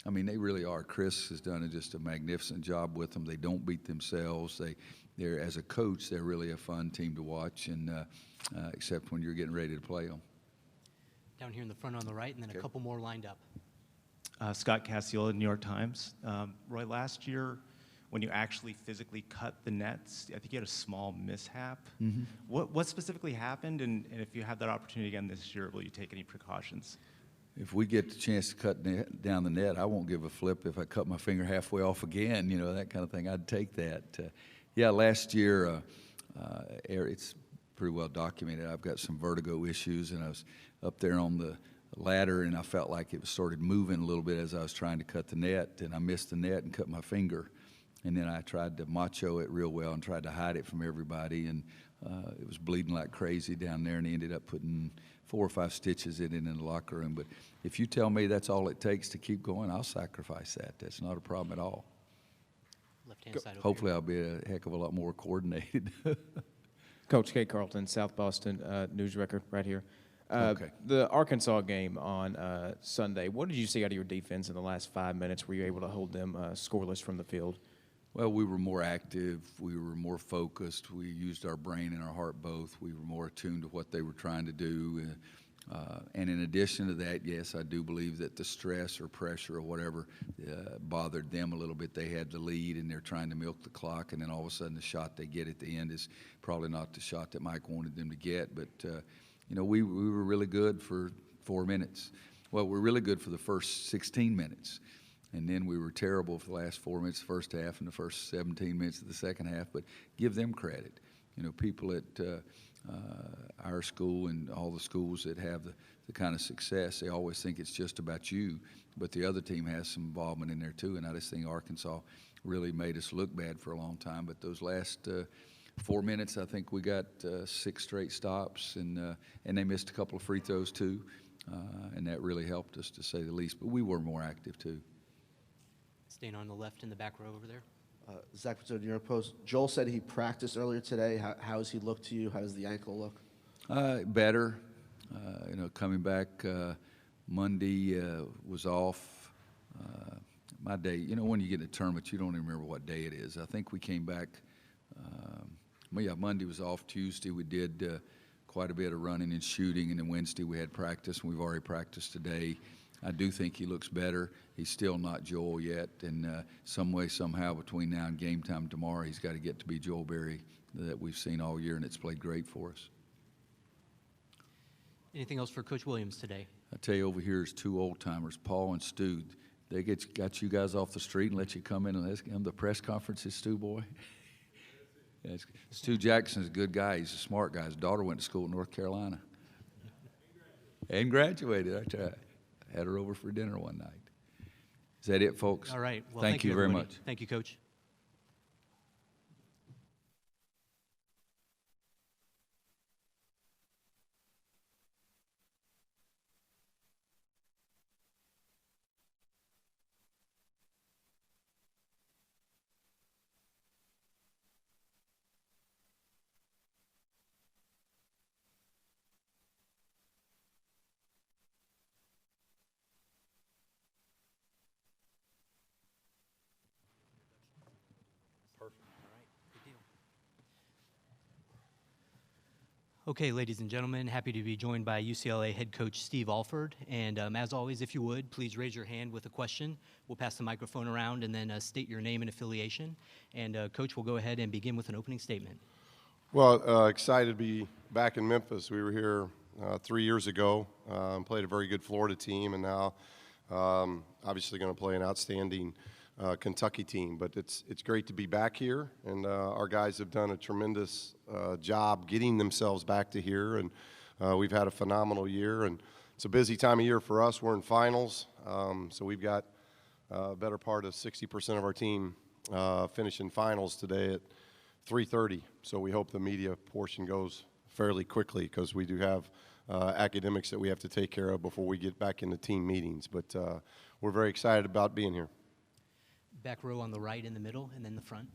I mean, they really are. Chris has done just a magnificent job with them. They don't beat themselves. They're as a coach, they're really a fun team to watch, and except when you're getting ready to play them. Down here in the front on the right, and then a couple more lined up. Scott Casiola, New York Times. Roy, last year, when you actually physically cut the nets, I think you had a small mishap. Mm-hmm. What specifically happened, and if you have that opportunity again this year, will you take any precautions? If we get the chance to cut down the net, I won't give a flip if I cut my finger halfway off again, that kind of thing. I'd take that. Last year, it's pretty well documented. I've got some vertigo issues, and I was up there on the ladder, and I felt like it started moving a little bit as I was trying to cut the net, and I missed the net and cut my finger. And then I tried to macho it real well and tried to hide it from everybody, and it was bleeding like crazy down there, and he ended up putting 4 or 5 stitches in the locker room. But if you tell me that's all it takes to keep going, I'll sacrifice that. That's not a problem at all. Left-hand side. Hopefully I'll be a heck of a lot more coordinated. Coach Kate Carlton, South Boston News Record right here. Okay. The Arkansas game on Sunday, what did you see out of your defense in the last 5 minutes? Were you able to hold them scoreless from the field? Well, we were more active. We were more focused. We used our brain and our heart both. We were more attuned to what they were trying to do. And in addition to that, yes, I do believe that the stress or pressure or whatever bothered them a little bit. They had the lead and they're trying to milk the clock, and then all of a sudden the shot they get at the end is probably not the shot that Mike wanted them to get. But, we were really good for 4 minutes. Well, we're really good for the first 16 minutes. And then we were terrible for the last 4 minutes of the first half and the first 17 minutes of the second half. But give them credit. People at our school and all the schools that have the kind of success, they always think it's just about you, but the other team has some involvement in there too. And I just think Arkansas really made us look bad for a long time. But those last 4 minutes, I think we got 6 straight stops, and they missed a couple of free throws too, and that really helped us, to say the least. But we were more active too. Staying on the left in the back row over there. Zach Pizzo, New York Post. Joel said he practiced earlier today. How has he looked to you? How does the ankle look? Better. Coming back Monday was off. My day, when you get in a tournament, you don't even remember what day it is. I think we came back, Monday was off. Tuesday we did quite a bit of running and shooting, and then Wednesday we had practice, and we've already practiced today. I do think he looks better. He's still not Joel yet, and some way, somehow, between now and game time tomorrow, he's got to get to be Joel Berry that we've seen all year, and it's played great for us. Anything else for Coach Williams today? I tell you, over here is 2 old-timers, Paul and Stu. They got you guys off the street and let you come in and ask him the press conferences, Stu boy. Stu Jackson's a good guy. He's a smart guy. His daughter went to school in North Carolina. And graduated. I tell you. Had her over for dinner one night. Is that it, folks? All right. Well, thank you very everybody. much. Thank you, Coach. Okay, ladies and gentlemen, happy to be joined by UCLA head coach Steve Alford. And as always, if you would, please raise your hand with a question. We'll pass the microphone around and then state your name and affiliation. And Coach, we'll go ahead and begin with an opening statement. Well, excited to be back in Memphis. We were here 3 years ago, played a very good Florida team, and now obviously going to play an outstanding Kentucky team. But it's great to be back here, and our guys have done a tremendous job getting themselves back to here, and we've had a phenomenal year, and it's a busy time of year for us. We're in finals, so we've got a better part of 60% of our team finishing finals today at 3:30. So we hope the media portion goes fairly quickly, because we do have academics that we have to take care of before we get back into team meetings. But we're very excited about being here. Back row on the right in the middle, and then the front.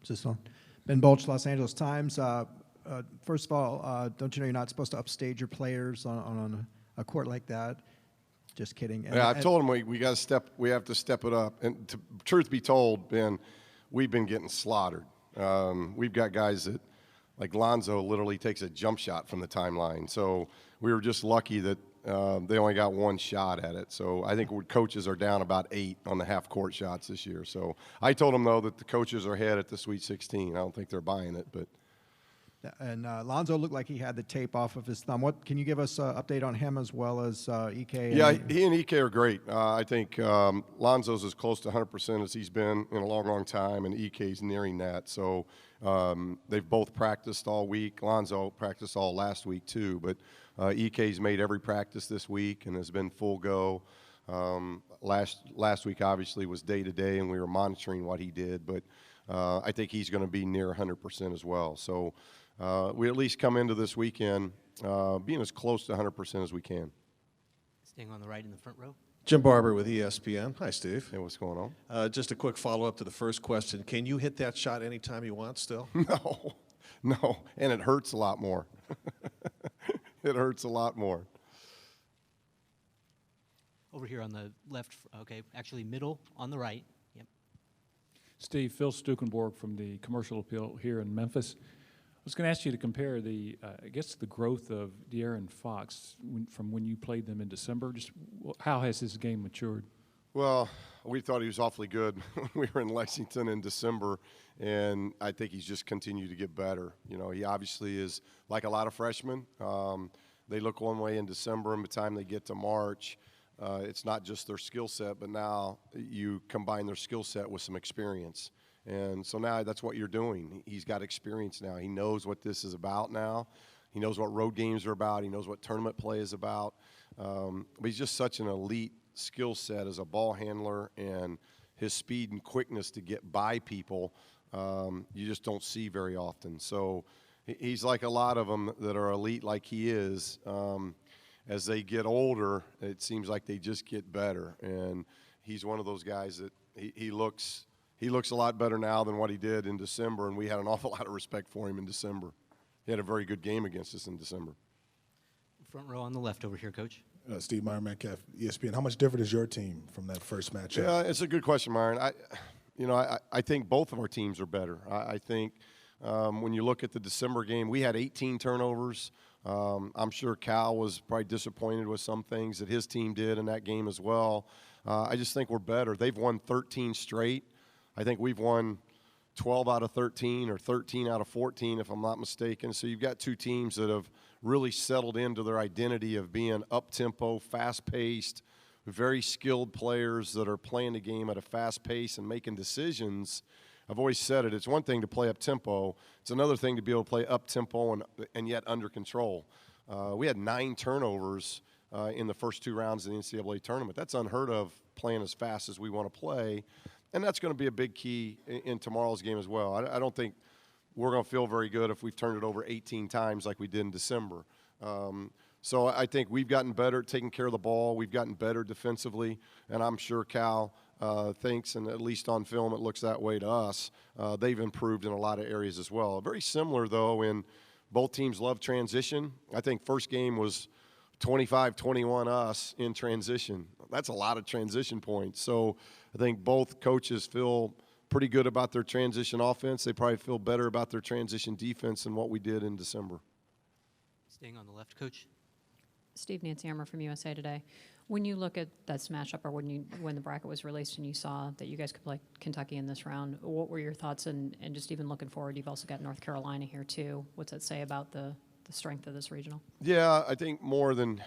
Is this on? Ben Bolch, Los Angeles Times. First of all, don't you know you're not supposed to upstage your players on a court like that? Just kidding. Yeah, I've told them we have to step it up. And truth be told, Ben, we've been getting slaughtered. We've got guys that, like Lonzo, literally takes a jump shot from the timeline. So we were just lucky that they only got one shot at it. So I think coaches are down about 8 on the half-court shots this year. So I told them, though, that the coaches are ahead at the Sweet 16. I don't think they're buying it, but. And Lonzo looked like he had the tape off of his thumb. What can you give us an update on him as well as EK? Yeah, he and EK are great. I think Lonzo's as close to 100% as he's been in a long, long time, and EK's nearing that. So they've both practiced all week. Lonzo practiced all last week too, but EK's made every practice this week and has been full go. Last week obviously was day to day, and we were monitoring what he did, but I think he's going to be near 100% as well. So we at least come into this weekend being as close to 100% as we can. Staying on the right in the front row. Jim Barber with ESPN. Hi, Steve. Hey, what's going on? Just a quick follow-up to the first question. Can you hit that shot anytime you want still? No, and it hurts a lot more. It hurts a lot more. Over here on the left, okay, actually middle on the right. Yep. Steve, Phil Stukenborg from the Commercial Appeal here in Memphis. I was going to ask you to compare the, I guess, the growth of De'Aaron Fox from when you played them in December. Just how has his game matured? Well, we thought he was awfully good when we were in Lexington in December, and I think he's just continued to get better. You know, he obviously is like a lot of freshmen. They look one way in December, and by the time they get to March, it's not just their skill set, but now you combine their skill set with some experience. And so now that's what you're doing. He's got experience now. He knows what this is about now. He knows what road games are about. He knows what tournament play is about. But he's just such an elite skill set as a ball handler, and his speed and quickness to get by people, you just don't see very often. So he's like a lot of them that are elite like he is. As they get older, it seems like they just get better. And he's one of those guys that he looks a lot better now than what he did in December, and we had an awful lot of respect for him in December. He had a very good game against us in December. Front row on the left over here, Coach. Steve Meyer, Metcalf, ESPN. How much different is your team from that first matchup? Yeah, it's a good question, Myron. I think both of our teams are better. I think when you look at the December game, we had 18 turnovers. I'm sure Cal was probably disappointed with some things that his team did in that game as well. I just think we're better. They've won 13 straight. I think we've won 12 out of 13 or 13 out of 14, if I'm not mistaken. So you've got two teams that have really settled into their identity of being up-tempo, fast-paced, very skilled players that are playing the game at a fast pace and making decisions. I've always said it. It's one thing to play up-tempo. It's another thing to be able to play up-tempo and yet under control. We had 9 turnovers in the first 2 rounds of the NCAA tournament. That's unheard of, playing as fast as we want to play. And that's going to be a big key in tomorrow's game as well. I don't think we're going to feel very good if we've turned it over 18 times like we did in December. So I think we've gotten better at taking care of the ball. We've gotten better defensively, and I'm sure Cal thinks, and at least on film it looks that way to us, they've improved in a lot of areas as well. Very similar, though, in both teams love transition. I think first game was 25-21 us in transition. That's a lot of transition points. So I think both coaches feel pretty good about their transition offense. They probably feel better about their transition defense than what we did in December. Staying on the left, Coach. Steve, Nancy Armour from USA Today. When you look at that matchup, or when the bracket was released and you saw that you guys could play Kentucky in this round, what were your thoughts? And just even looking forward, you've also got North Carolina here too. What's that say about the strength of this regional? Yeah, I think more than,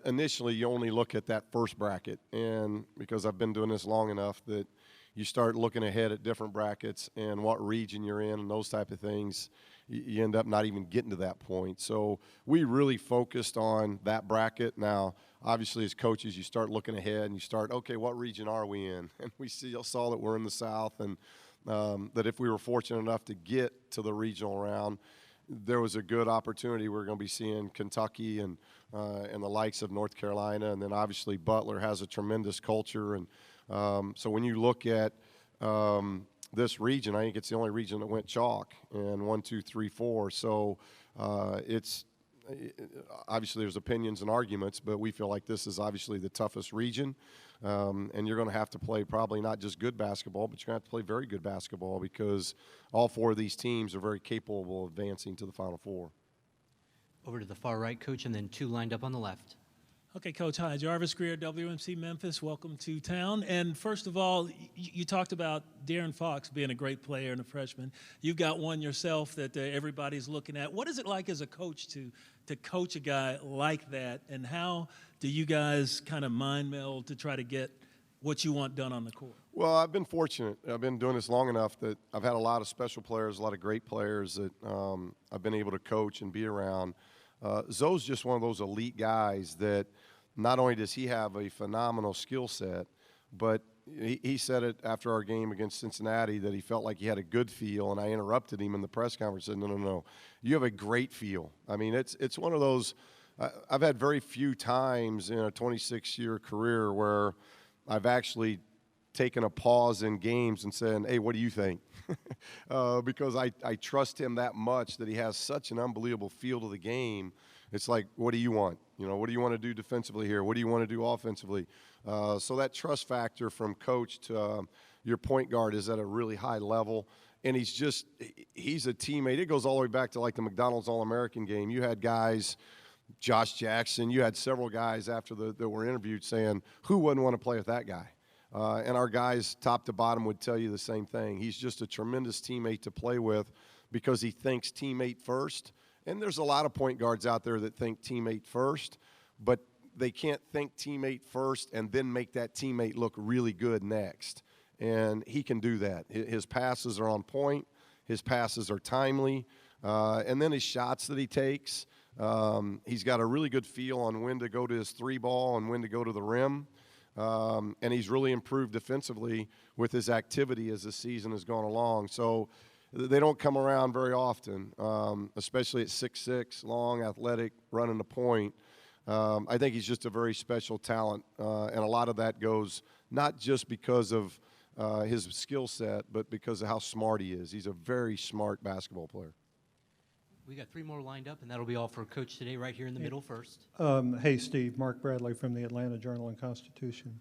initially you only look at that first bracket, and because I've been doing this long enough that you start looking ahead at different brackets and what region you're in and those type of things, you end up not even getting to that point. So we really focused on that bracket. Now, obviously, as coaches, you start looking ahead and you start, okay, what region are we in? And we saw that we're in the South, and that if we were fortunate enough to get to the regional round, there was a good opportunity. We're going to be seeing Kentucky and the likes of North Carolina, and then obviously Butler has a tremendous culture. And so when you look at this region, I think it's the only region that went chalk, and 1, 2, 3, 4. So it's obviously there's opinions and arguments, but we feel like this is obviously the toughest region. And you're going to have to play probably not just good basketball, but you're going to have to play very good basketball, because all 4 of these teams are very capable of advancing to the Final Four. Over to the far right, Coach, and then 2 lined up on the left. Okay, Coach. Hi, Jarvis Greer, WMC Memphis. Welcome to town. And first of all, you talked about De'Aaron Fox being a great player and a freshman. You've got one yourself that everybody's looking at. What is it like as a coach to coach a guy like that, and how do you guys kind of mind meld to try to get what you want done on the court? Well, I've been fortunate. I've been doing this long enough that I've had a lot of special players, a lot of great players that I've been able to coach and be around. Zoe's just one of those elite guys that not only does he have a phenomenal skill set, but he said it after our game against Cincinnati that he felt like he had a good feel, and I interrupted him in the press conference and said, no, you have a great feel. I mean, it's one of those, I've had very few times in a 26-year career where I've actually taken a pause in games and said, hey, what do you think? Because I trust him that much, that he has such an unbelievable feel to the game. It's like, what do you want? What do you want to do defensively here? What do you want to do offensively? So that trust factor from coach to your point guard is at a really high level. and he's a teammate. It goes all the way back to like the McDonald's All-American game. You had guys, Josh Jackson, you had several guys after that were interviewed saying, who wouldn't want to play with that guy? And our guys, top to bottom, would tell you the same thing. He's just a tremendous teammate to play with because he thinks teammate first. And there's a lot of point guards out there that think teammate first, but they can't think teammate first and then make that teammate look really good next. And he can do that. His passes are on point. His passes are timely. And then his shots that he takes, he's got a really good feel on when to go to his three ball and when to go to the rim. And he's really improved defensively with his activity as the season has gone along. So they don't come around very often, especially at 6'6", long, athletic, running the point. I think he's just a very special talent, and a lot of that goes not just because of his skill set, but because of how smart he is. He's a very smart basketball player. We got 3 more lined up, and that'll be all for Coach today, right here in the middle first. Hey, Steve. Mark Bradley from the Atlanta Journal and Constitution.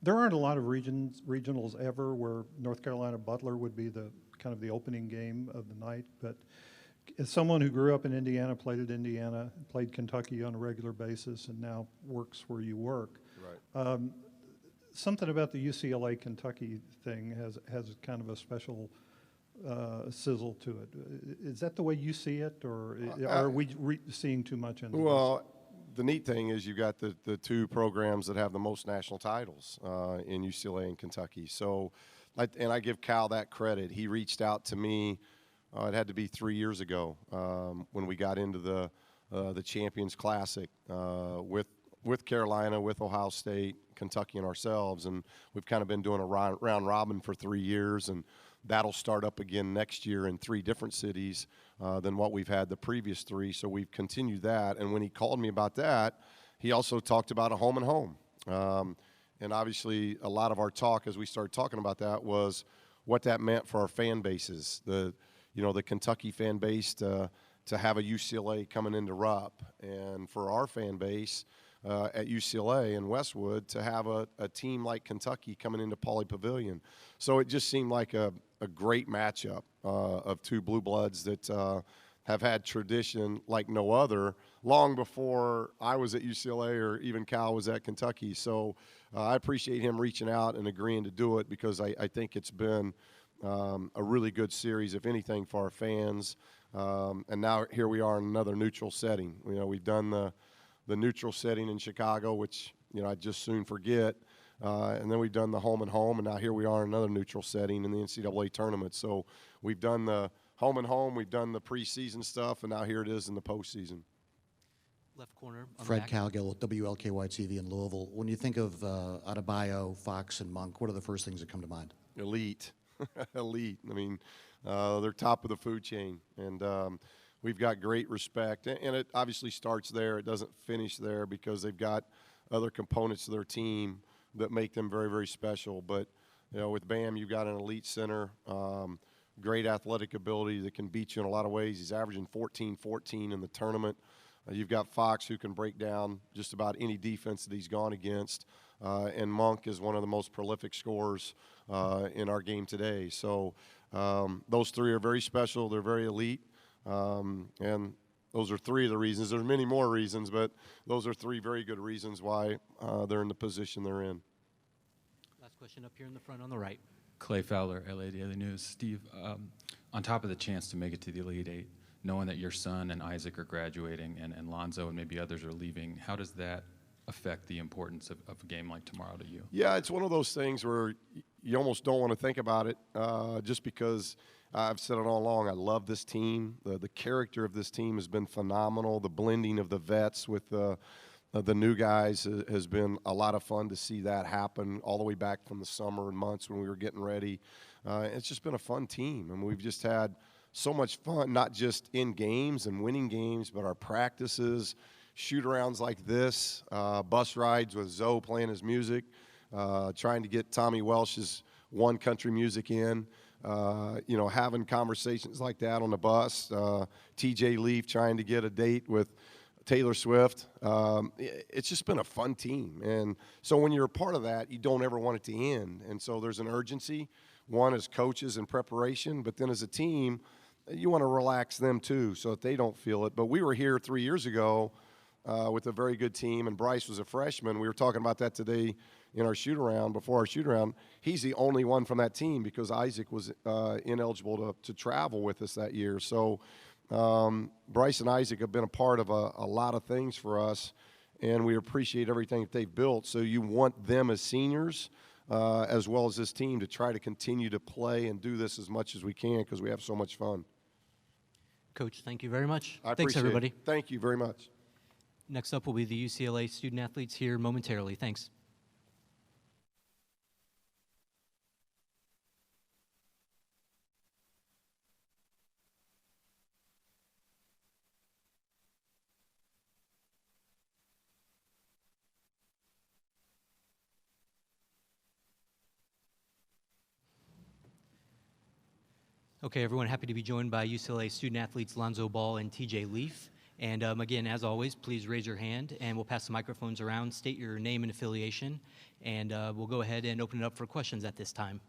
There aren't a lot of regionals ever where North Carolina Butler would be the kind of the opening game of the night. But as someone who grew up in Indiana, played at Indiana, played Kentucky on a regular basis, and now works where you work, right. Something about the UCLA Kentucky thing has kind of a special sizzle to it. Is that the way you see it, or are we seeing too much into Well, the neat thing is you've got the 2 programs that have the most national titles in UCLA and Kentucky. So, and I give Cal that credit. He reached out to me, it had to be 3 years ago, when we got into the Champions Classic with Carolina, with Ohio State, Kentucky, and ourselves. And we've kind of been doing a round robin for 3 years, and that'll start up again next year in 3 different cities than what we've had the previous 3. So we've continued that. And when he called me about that, he also talked about a home and home. And obviously, a lot of our talk as we started talking about that was what that meant for our fan bases. The Kentucky fan base to have a UCLA coming into Rupp, and for our fan base at UCLA and Westwood to have a team like Kentucky coming into Pauley Pavilion. So it just seemed like a great matchup of 2 blue bloods that have had tradition like no other long before I was at UCLA or even Cal was at Kentucky. So I appreciate him reaching out and agreeing to do it because I think it's been a really good series, if anything, for our fans. And now here we are in another neutral setting. We've done the neutral setting in Chicago, which I'd just soon forget. And then we've done the home and home, and now here we are in another neutral setting in the NCAA tournament. So we've done the home and home, we've done the preseason stuff, and now here it is in the postseason. Left corner. Fred Calgill, WLKY-TV in Louisville. When you think of Adebayo, Fox, and Monk, what are the first things that come to mind? Elite. Elite. I mean, they're top of the food chain, and we've got great respect. And it obviously starts there. It doesn't finish there because they've got other components of their team that make them very, very special. But, with Bam, you've got an elite center, great athletic ability that can beat you in a lot of ways. He's averaging 14-14 in the tournament. You've got Fox, who can break down just about any defense that he's gone against. And Monk is one of the most prolific scorers in our game today. So those 3 are very special. They're very elite. And those are 3 of the reasons. There's many more reasons, but those are 3 very good reasons why they're in the position they're in. Last question up here in the front on the right. Clay Fowler, LA Daily News. Steve, on top of the chance to make it to the Elite Eight, knowing that your son and Isaac are graduating and Lonzo and maybe others are leaving, how does that affect the importance of a game like tomorrow to you? Yeah, it's one of those things where you almost don't want to think about it just because I've said it all along. I love this team. The character of this team has been phenomenal. The blending of the vets with the new guys has been a lot of fun to see that happen all the way back from the summer and months when we were getting ready. It's just been a fun team, and we've just had so much fun, not just in games and winning games, but our practices, shoot-arounds like this, bus rides with Zoe playing his music, trying to get Tommy Welsh's One Country music in, having conversations like that on the bus, TJ Leaf trying to get a date with Taylor Swift. It's just been a fun team. And so when you're a part of that, you don't ever want it to end. And so there's an urgency one, as coaches in preparation, but then as a team, you want to relax them too so that they don't feel it. But we were here 3 years ago with a very good team, and Bryce was a freshman. We were talking about that today in our shoot-around, before our shoot-around. He's the only one from that team because Isaac was ineligible to travel with us that year. So Bryce and Isaac have been a part of a lot of things for us, and we appreciate everything that they've built. So you want them as seniors as well as this team to try to continue to play and do this as much as we can because we have so much fun. Coach, thank you very much. I Thanks, appreciate everybody. it. Thank you very much. Next up will be the UCLA student-athletes here momentarily. Thanks. Okay, everyone, happy to be joined by UCLA student-athletes Lonzo Ball and TJ Leaf. And again, as always, please raise your hand, and we'll pass the microphones around. State your name and affiliation, and we'll go ahead and open it up for questions at this time.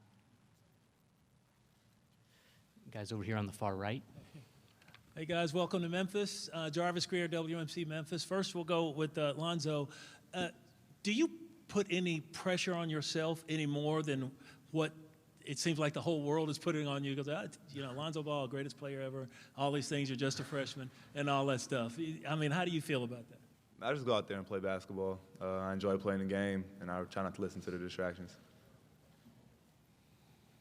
Guys over here on the far right. Hey, guys, welcome to Memphis. Jarvis Greer, WMC Memphis. First, we'll go with Lonzo. Do you put any pressure on yourself any more than what it seems like the whole world is putting on you? Because, Lonzo Ball, greatest player ever, all these things, you're just a freshman, and all that stuff. I mean, how do you feel about that? I just go out there and play basketball. I enjoy playing the game, and I try not to listen to the distractions.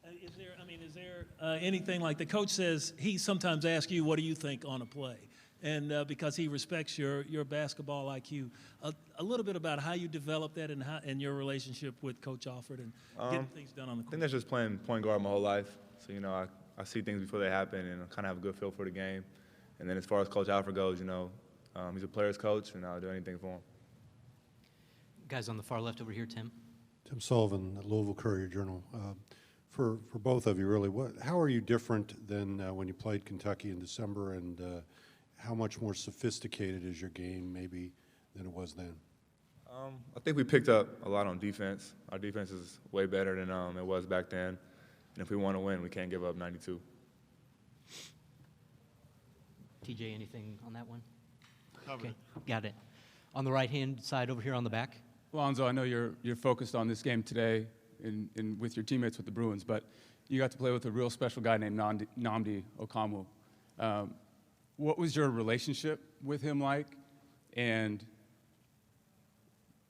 Is there anything like the coach says, he sometimes asks you, what do you think on a play? And because he respects your basketball IQ, a little bit about how you develop that and your relationship with Coach Alford and getting things done on the court. I think that's just playing point guard my whole life. So, I see things before they happen and I kind of have a good feel for the game. And then as far as Coach Alford goes, he's a player's coach, and I'll do anything for him. Guys on the far left over here, Tim. Tim Sullivan, Louisville Courier-Journal. For both of you, really, how are you different than when you played Kentucky in December, and how much more sophisticated is your game maybe than it was then? I think we picked up a lot on defense. Our defense is way better than it was back then. And if we want to win, we can't give up 92. TJ, anything on that one? Okay, got it. On the right-hand side over here on the back. Lonzo, I know you're focused on this game today with your teammates with the Bruins, but you got to play with a real special guy named Nnamdi Okonkwo. What was your relationship with him like, and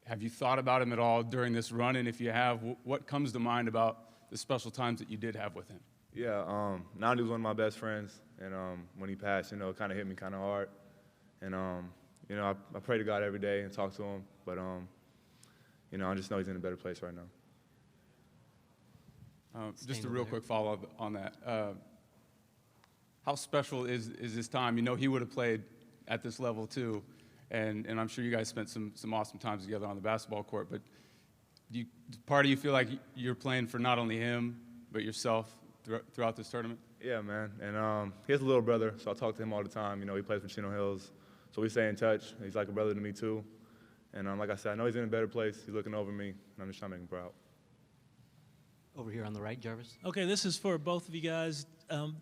have you thought about him at all during this run? And if you have, what comes to mind about the special times that you did have with him? Yeah, Nnamdi was one of my best friends, and when he passed, it kind of hit me kind of hard. And, I pray to God every day and talk to him, but, I just know he's in a better place right now. Just a real quick follow-up on that. How special is this time? He would have played at this level too, and I'm sure you guys spent some awesome times together on the basketball court, but part of you feel like you're playing for not only him, but yourself throughout this tournament? Yeah, man, and he has a little brother, so I talk to him all the time. He plays for Chino Hills, so we stay in touch. He's like a brother to me too, and like I said, I know he's in a better place. He's looking over me, and I'm just trying to make him proud. Over here on the right, Jarvis. Okay, this is for both of you guys.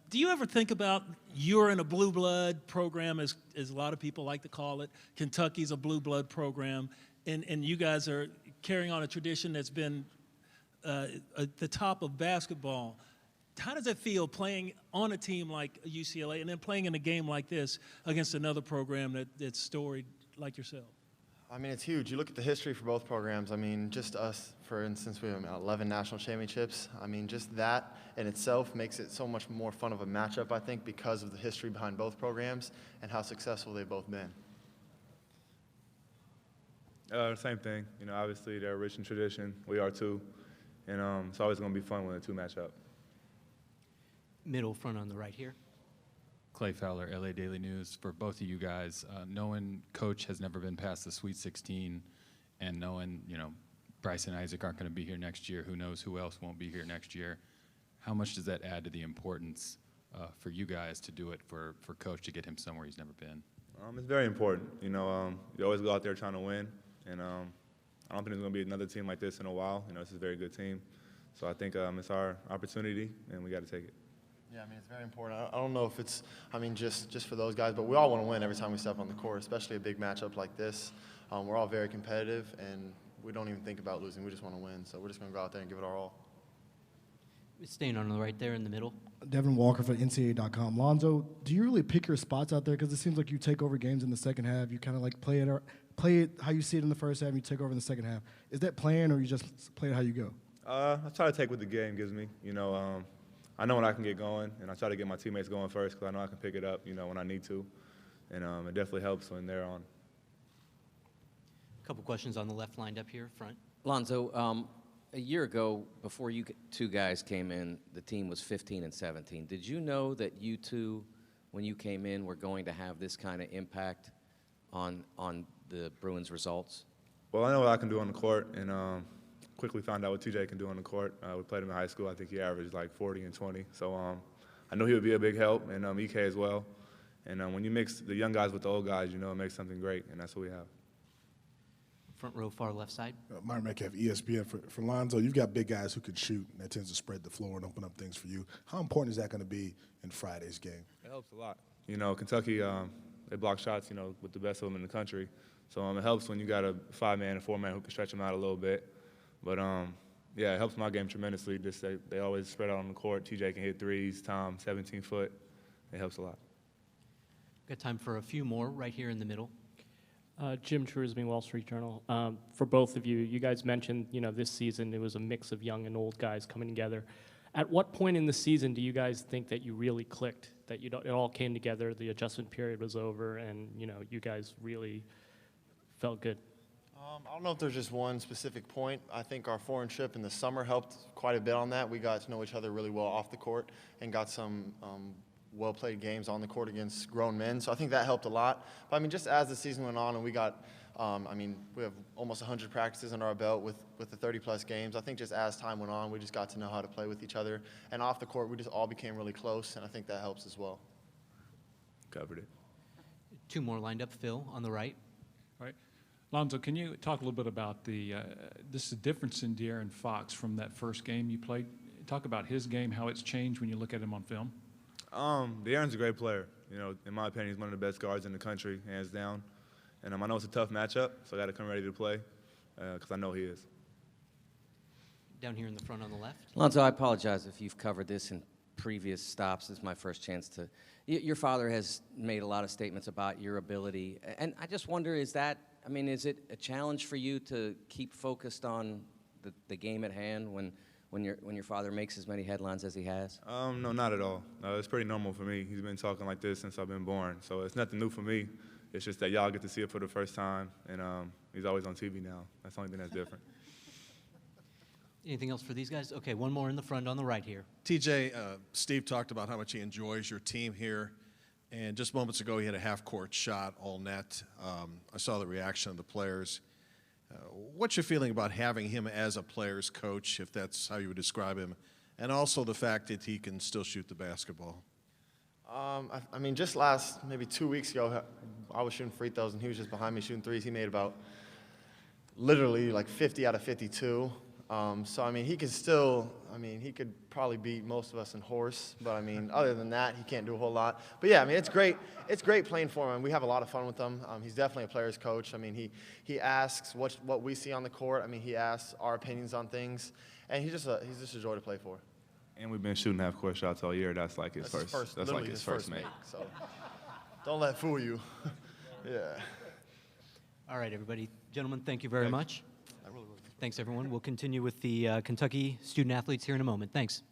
Do you ever think about you're in a blue blood program, as a lot of people like to call it? Kentucky's a blue blood program, and you guys are carrying on a tradition that's been at the top of basketball. How does it feel playing on a team like UCLA and then playing in a game like this against another program that's storied like yourself? I mean, it's huge. You look at the history for both programs. I mean, just us, for instance, we have 11 national championships. I mean, just that in itself makes it so much more fun of a matchup, I think, because of the history behind both programs and how successful they've both been. Same thing. Obviously they're rich in tradition. We are too. And it's always going to be fun when the two match up. Middle front on the right here. Clay Fowler, LA Daily News. For both of you guys, knowing Coach has never been past the Sweet 16, and knowing, Bryce and Isaac aren't going to be here next year, who knows who else won't be here next year, how much does that add to the importance for you guys to do it for Coach to get him somewhere he's never been? It's very important. You always go out there trying to win, and I don't think there's going to be another team like this in a while. It's a very good team. So I think it's our opportunity, and we got to take it. Yeah, I mean, it's very important. I don't know if it's, just for those guys, but we all want to win every time we step on the court, especially a big matchup like this. We're all very competitive, and we don't even think about losing. We just want to win. So we're just going to go out there and give it our all. Staying on the right there in the middle. Devin Walker for NCAA.com. Lonzo, do you really pick your spots out there? Because it seems like you take over games in the second half. You kind of like play it how you see it in the first half, and you take over in the second half. Is that playing, or you just play it how you go? I try to take what the game gives me. I know when I can get going, and I try to get my teammates going first because I know I can pick it up, when I need to. And it definitely helps when they're on. A couple questions on the left lined up here front. Lonzo, a year ago, before you two guys came in, the team was 15-17. Did you know that you two, when you came in, were going to have this kind of impact on the Bruins' results? Well, I know what I can do on the court, and quickly found out what TJ can do on the court. We played him in high school. I think he averaged like 40 and 20. So I knew he would be a big help, and EK as well. And when you mix the young guys with the old guys, it makes something great, and that's what we have. Front row, far left side. Myron Metcalf, ESPN. For Lonzo, you've got big guys who can shoot, and that tends to spread the floor and open up things for you. How important is that going to be in Friday's game? It helps a lot. Kentucky, they block shots, with the best of them in the country. So it helps when you got a 5-man and 4-man who can stretch them out a little bit. But, yeah, it helps my game tremendously. Just they always spread out on the court. TJ can hit threes. Tom, 17-foot. It helps a lot. Got time for a few more right here in the middle. Jim Truesby, Wall Street Journal. For both of you, you guys mentioned, this season it was a mix of young and old guys coming together. At what point in the season do you guys think that you really clicked, that it all came together, the adjustment period was over, and, you guys really felt good? I don't know if there's just one specific point. I think our foreign trip in the summer helped quite a bit on that. We got to know each other really well off the court and got some well-played games on the court against grown men. So I think that helped a lot. But, just as the season went on and we got, we have almost 100 practices under our belt with the 30-plus games. I think just as time went on, we just got to know how to play with each other. And off the court, we just all became really close, and I think that helps as well. Covered it. Two more lined up. Phil on the right. Right. Lonzo, can you talk a little bit about this difference in De'Aaron Fox from that first game you played? Talk about his game, how it's changed when you look at him on film. De'Aaron's a great player. In my opinion, he's one of the best guards in the country, hands down. And I know it's a tough matchup, so I got to come ready to play because I know he is. Down here in the front on the left. Lonzo, I apologize if you've covered this in previous stops. This is my first chance to. Your father has made a lot of statements about your ability, and I just wonder, is it a challenge for you to keep focused on the game at hand when your father makes as many headlines as he has? No, not at all. It's pretty normal for me. He's been talking like this since I've been born, so it's nothing new for me. It's just that y'all get to see it for the first time, and he's always on TV now. That's the only thing that's different. Anything else for these guys? Okay, one more in the front on the right here. TJ, Steve talked about how much he enjoys your team here, and just moments ago he had a half-court shot, all net. I saw the reaction of the players. What's your feeling about having him as a player's coach, if that's how you would describe him, and also the fact that he can still shoot the basketball? Just maybe 2 weeks ago, I was shooting free throws, and he was just behind me shooting threes. He made about literally like 50 out of 52. He could still, he could probably beat most of us in horse, but other than that, he can't do a whole lot. But yeah, it's great. It's great playing for him. We have a lot of fun with him. He's definitely a player's coach. He asks what we see on the court. He asks our opinions on things, and he's just a joy to play for. And we've been shooting half-court shots all year. That's like his first. That's like his first make. So don't let it fool you. Yeah. All right, everybody. Gentlemen, thank you very much. Thanks, everyone. We'll continue with the Kentucky student athletes here in a moment. Thanks.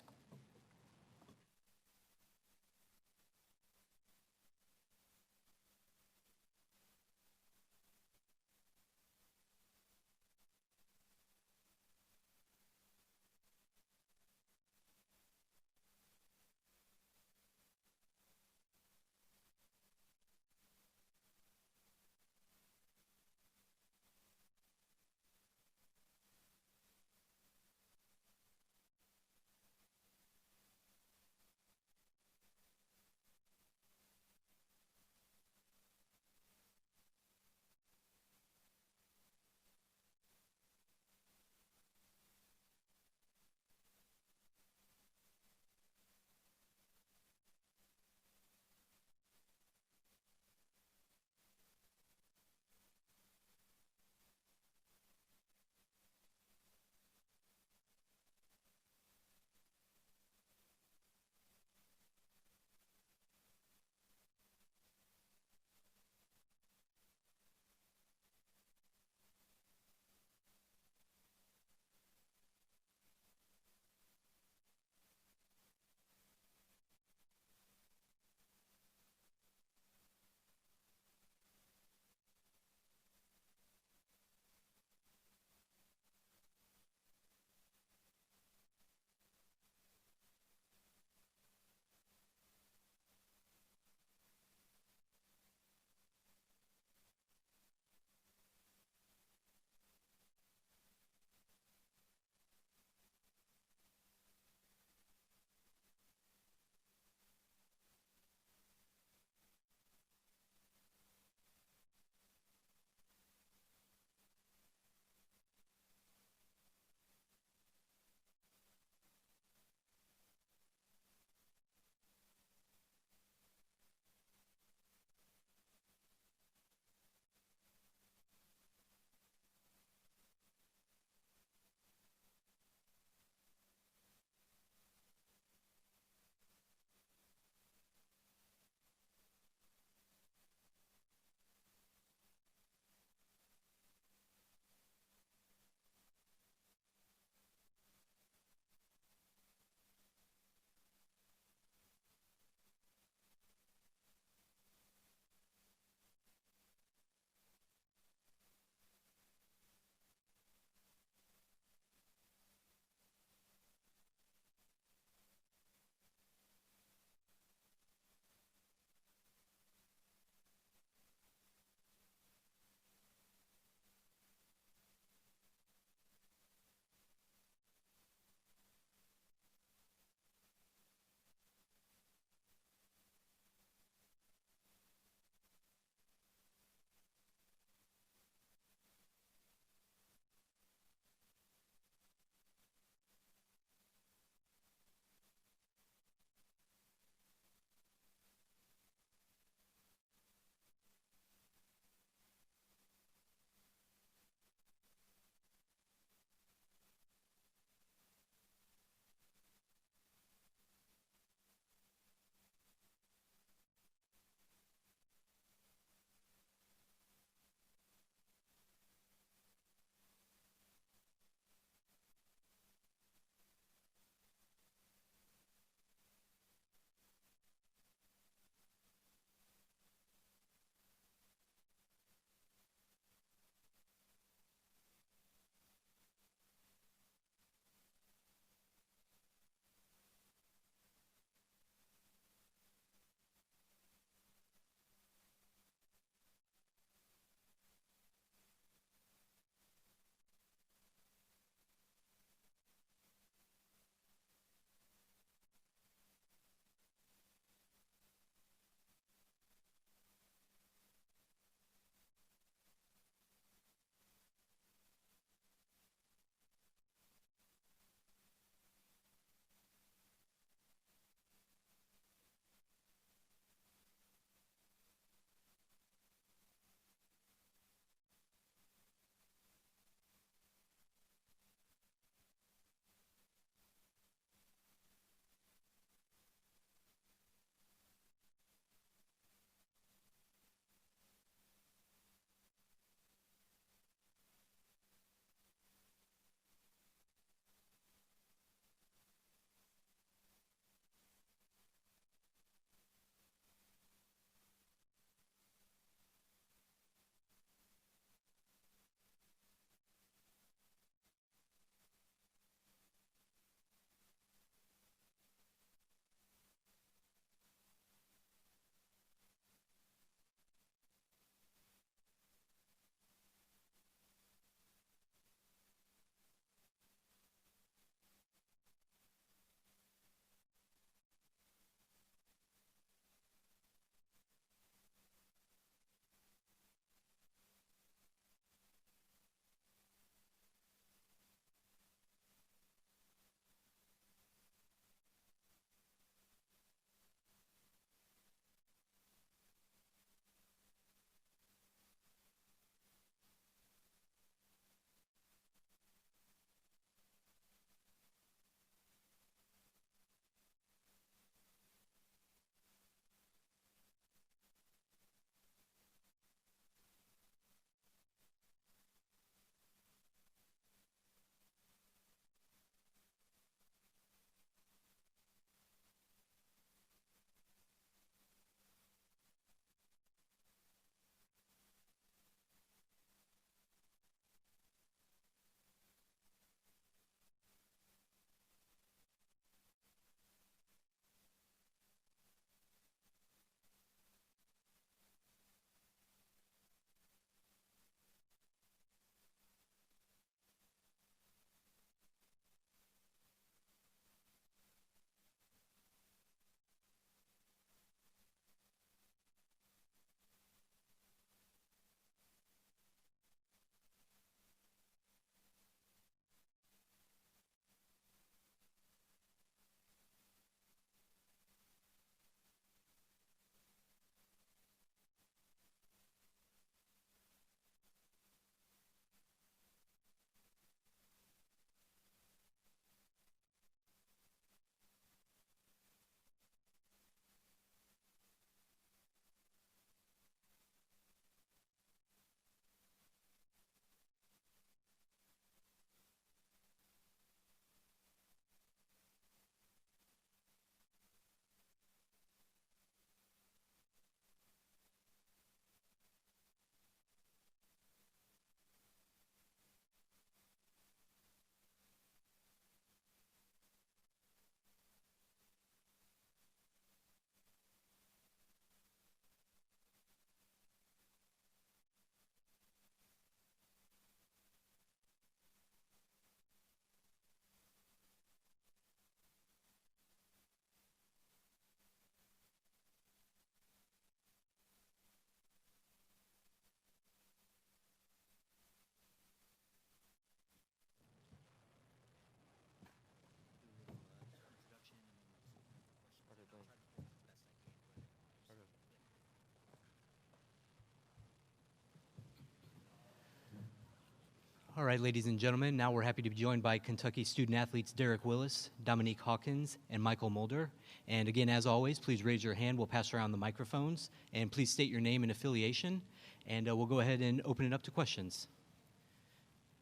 All right, ladies and gentlemen, now we're happy to be joined by Kentucky student athletes Derek Willis, Dominique Hawkins, and Michael Mulder. And again, as always, please raise your hand. We'll pass around the microphones. And please state your name and affiliation. And we'll go ahead and open it up to questions.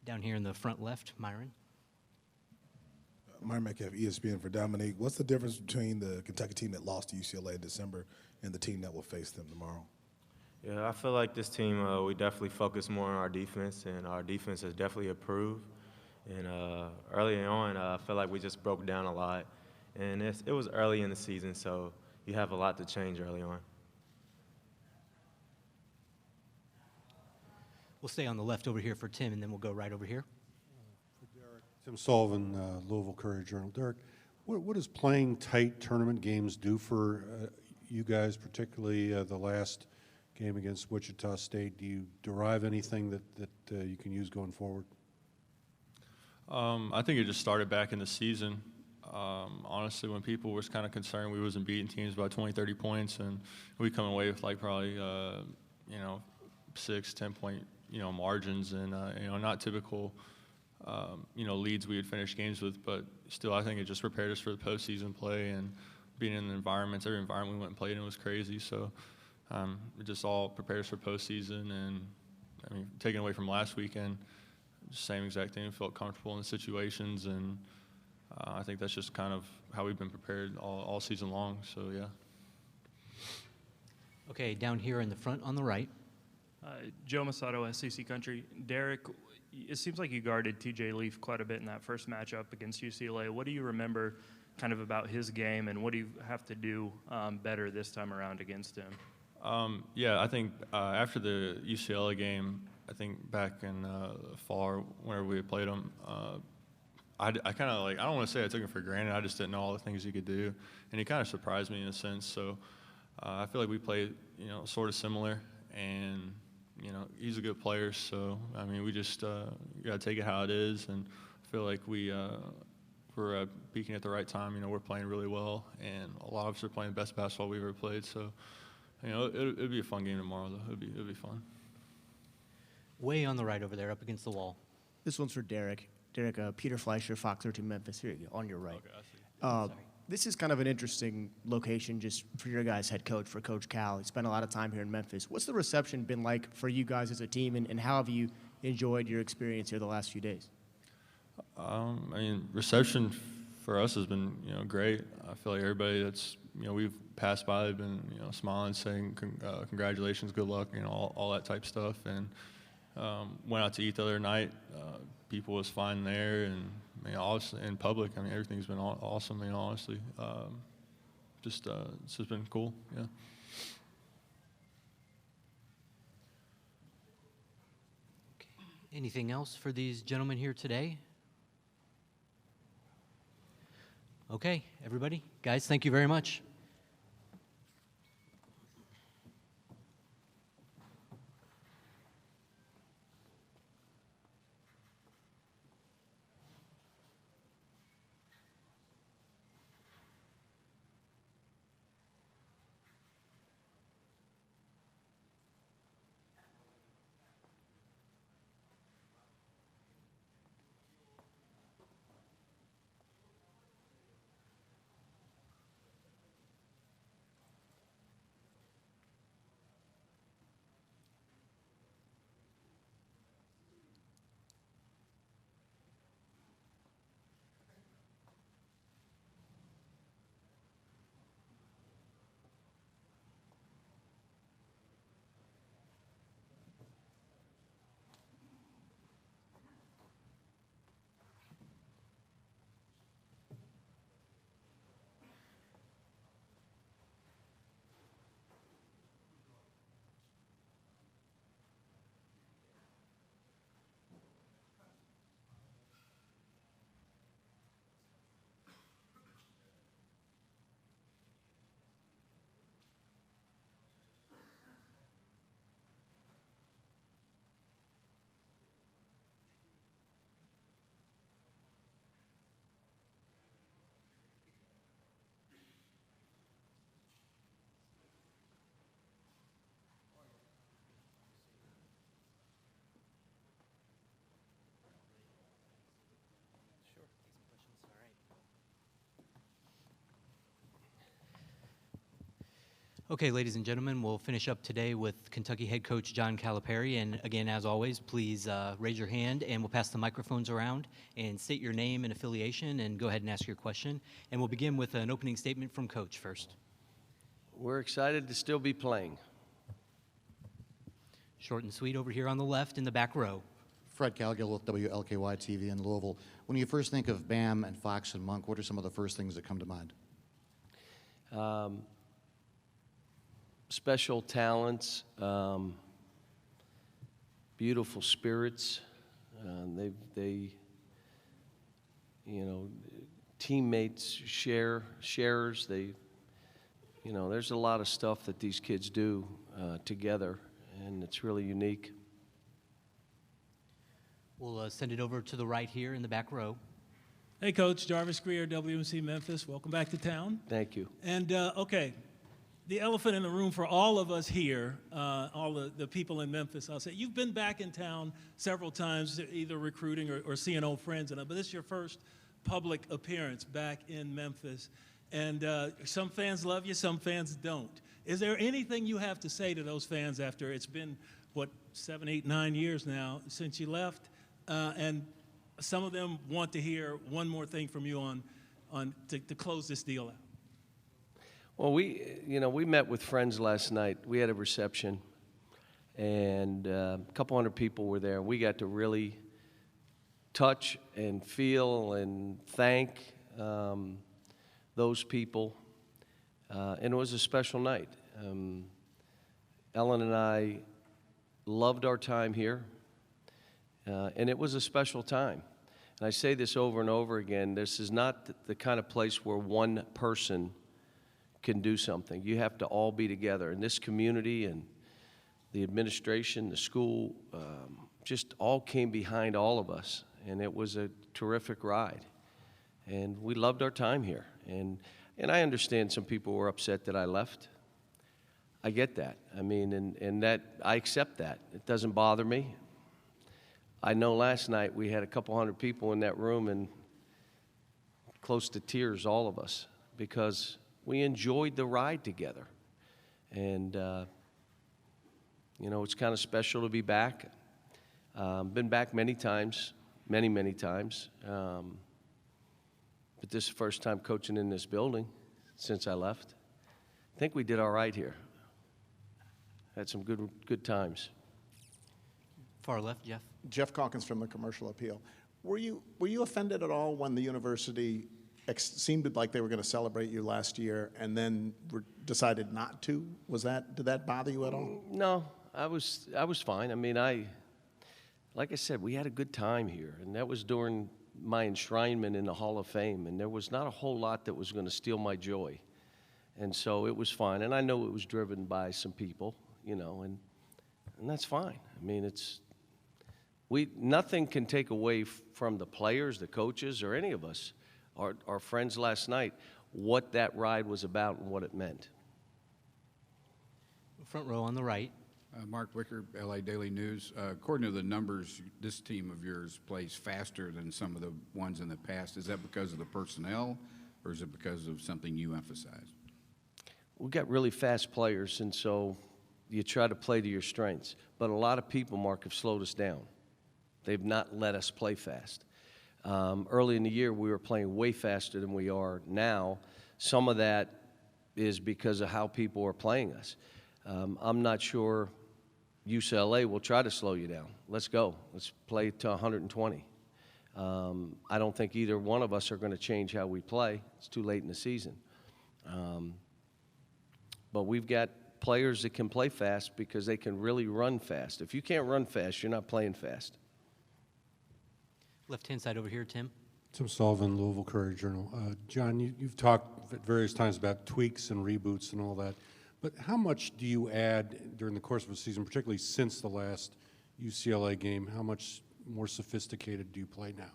Down here in the front left, Myron. Myron Metcalf, ESPN for Dominique. What's the difference between the Kentucky team that lost to UCLA in December and the team that will face them tomorrow? Yeah, I feel like this team, we definitely focus more on our defense, and our defense has definitely improved. And early on, I feel like we just broke down a lot. And it was early in the season, so you have a lot to change early on. We'll stay on the left over here for Tim, and then we'll go right over here. Tim Sullivan, Louisville Courier-Journal. Derek, what does playing tight tournament games do for you guys, particularly the last game against Wichita State? Do you derive anything that you can use going forward? I think it just started back in the season. Honestly, when people were kind of concerned we wasn't beating teams by 20, 30 points, and we come away with like probably, 6, 10-point, margins, and, not typical, leads we would finish games with, but still I think it just prepared us for the postseason play, and being in the environments, every environment we went and played in was crazy, so it just all prepares for postseason. And I mean, taken away from last weekend, same exact thing. Felt comfortable in the situations, and I think that's just kind of how we've been prepared all season long. So yeah. Okay, down here in the front on the right. Joe Masato, SEC Country. Derek, it seems like you guarded TJ Leaf quite a bit in that first matchup against UCLA. What do you remember kind of about his game, and what do you have to do better this time around against him? Yeah, I think after the UCLA game, I think back in the fall, whenever we had played him, I kind of I don't want to say I took him for granted. I just didn't know all the things he could do, and he kind of surprised me in a sense. So I feel like we played, sort of similar, and he's a good player. So I mean, we just got to take it how it is, and I feel like we're peaking at the right time. We're playing really well, and a lot of us are playing the best basketball we've ever played. So. It'll be a fun game tomorrow, though. It'll be fun. Way on the right over there, up against the wall. This one's for Derek. Derek, Peter Fleischer, Fox 13 Memphis. Here you go, on your right. Okay, this is kind of an interesting location just for your guys' head coach, for Coach Cal. He spent a lot of time here in Memphis. What's the reception been like for you guys as a team, and how have you enjoyed your experience here the last few days? Reception for us has been, great. I feel like everybody that's, we've passed by have been, smiling, saying congratulations, good luck, all that type stuff. And went out to eat the other night. People was fine there, and obviously in public, everything's been awesome. Honestly, it's just been cool. Yeah. Okay. Anything else for these gentlemen here today? Okay, everybody, guys, thank you very much. Okay, ladies and gentlemen, we'll finish up today with Kentucky head coach John Calipari. And again, as always, please raise your hand and we'll pass the microphones around and state your name and affiliation and go ahead and ask your question. And we'll begin with an opening statement from Coach first. We're excited to still be playing. Short and sweet over here on the left in the back row. Fred Calgill with WLKY TV in Louisville. When you first think of Bam and Fox and Monk, what are some of the first things that come to mind? Special talents, beautiful spirits. They, you know, teammates, sharers. They, you know, there's a lot of stuff that these kids do together, and it's really unique. We'll send it over to the right here in the back row. Hey, Coach. Jarvis Greer, WMC Memphis. Welcome back to town. Thank you. And, okay, the elephant in the room for all of us here, all the people in Memphis, I'll say, you've been back in town several times, either recruiting or seeing old friends, but this is your first public appearance back in Memphis. And some fans love you, some fans don't. Is there anything you have to say to those fans after it's been, what, 7, 8, 9 years now since you left? And some of them want to hear one more thing from you to close this deal out. Well, we met with friends last night. We had a reception, and a couple hundred people were there. We got to really touch and feel and thank those people, and it was a special night. Ellen and I loved our time here, and it was a special time. And I say this over and over again, this is not the kind of place where one person can do something. You have to all be together. And this community and the administration, the school, just all came behind all of us. And it was a terrific ride. And we loved our time here. And I understand some people were upset that I left. I get that. I mean, and that I accept that. It doesn't bother me. I know last night we had a couple hundred people in that room and close to tears, all of us, because we enjoyed the ride together. And, you know, it's kind of special to be back. Been back many times, many times. But this is the first time coaching in this building since I left. I think we did all right here. Had some good times. Far left, Jeff. Jeff Calkins from the Commercial Appeal. Were you offended at all when the university seemed like they were going to celebrate you last year and then decided not to? Did that bother you at all? No, I was fine. I mean, like I said, we had a good time here, and that was during my enshrinement in the Hall of Fame, and there was not a whole lot that was going to steal my joy. And so it was fine, and I know it was driven by some people, you know, and that's fine. I mean, nothing can take away from the players, the coaches, or any of us, our friends last night, what that ride was about and what it meant. Front row on the right. Mark Wicker, LA Daily News. According to the numbers, this team of yours plays faster than some of the ones in the past. Is that because of the personnel, or is it because of something you emphasize? We've got really fast players, and so you try to play to your strengths. But a lot of people, Mark, have slowed us down. They've not let us play fast. Early in the year, we were playing way faster than we are now. Some of that is because of how people are playing us. I'm not sure UCLA will try to slow you down. Let's go. Let's play to 120. I don't think either one of us are going to change how we play. It's too late in the season. But we've got players that can play fast because they can really run fast. If you can't run fast, you're not playing fast. Left-hand side over here, Tim. Tim Sullivan, Louisville Courier-Journal. John, you've talked at various times about tweaks and reboots and all that, but how much do you add during the course of a season, particularly since the last UCLA game? How much more sophisticated do you play now?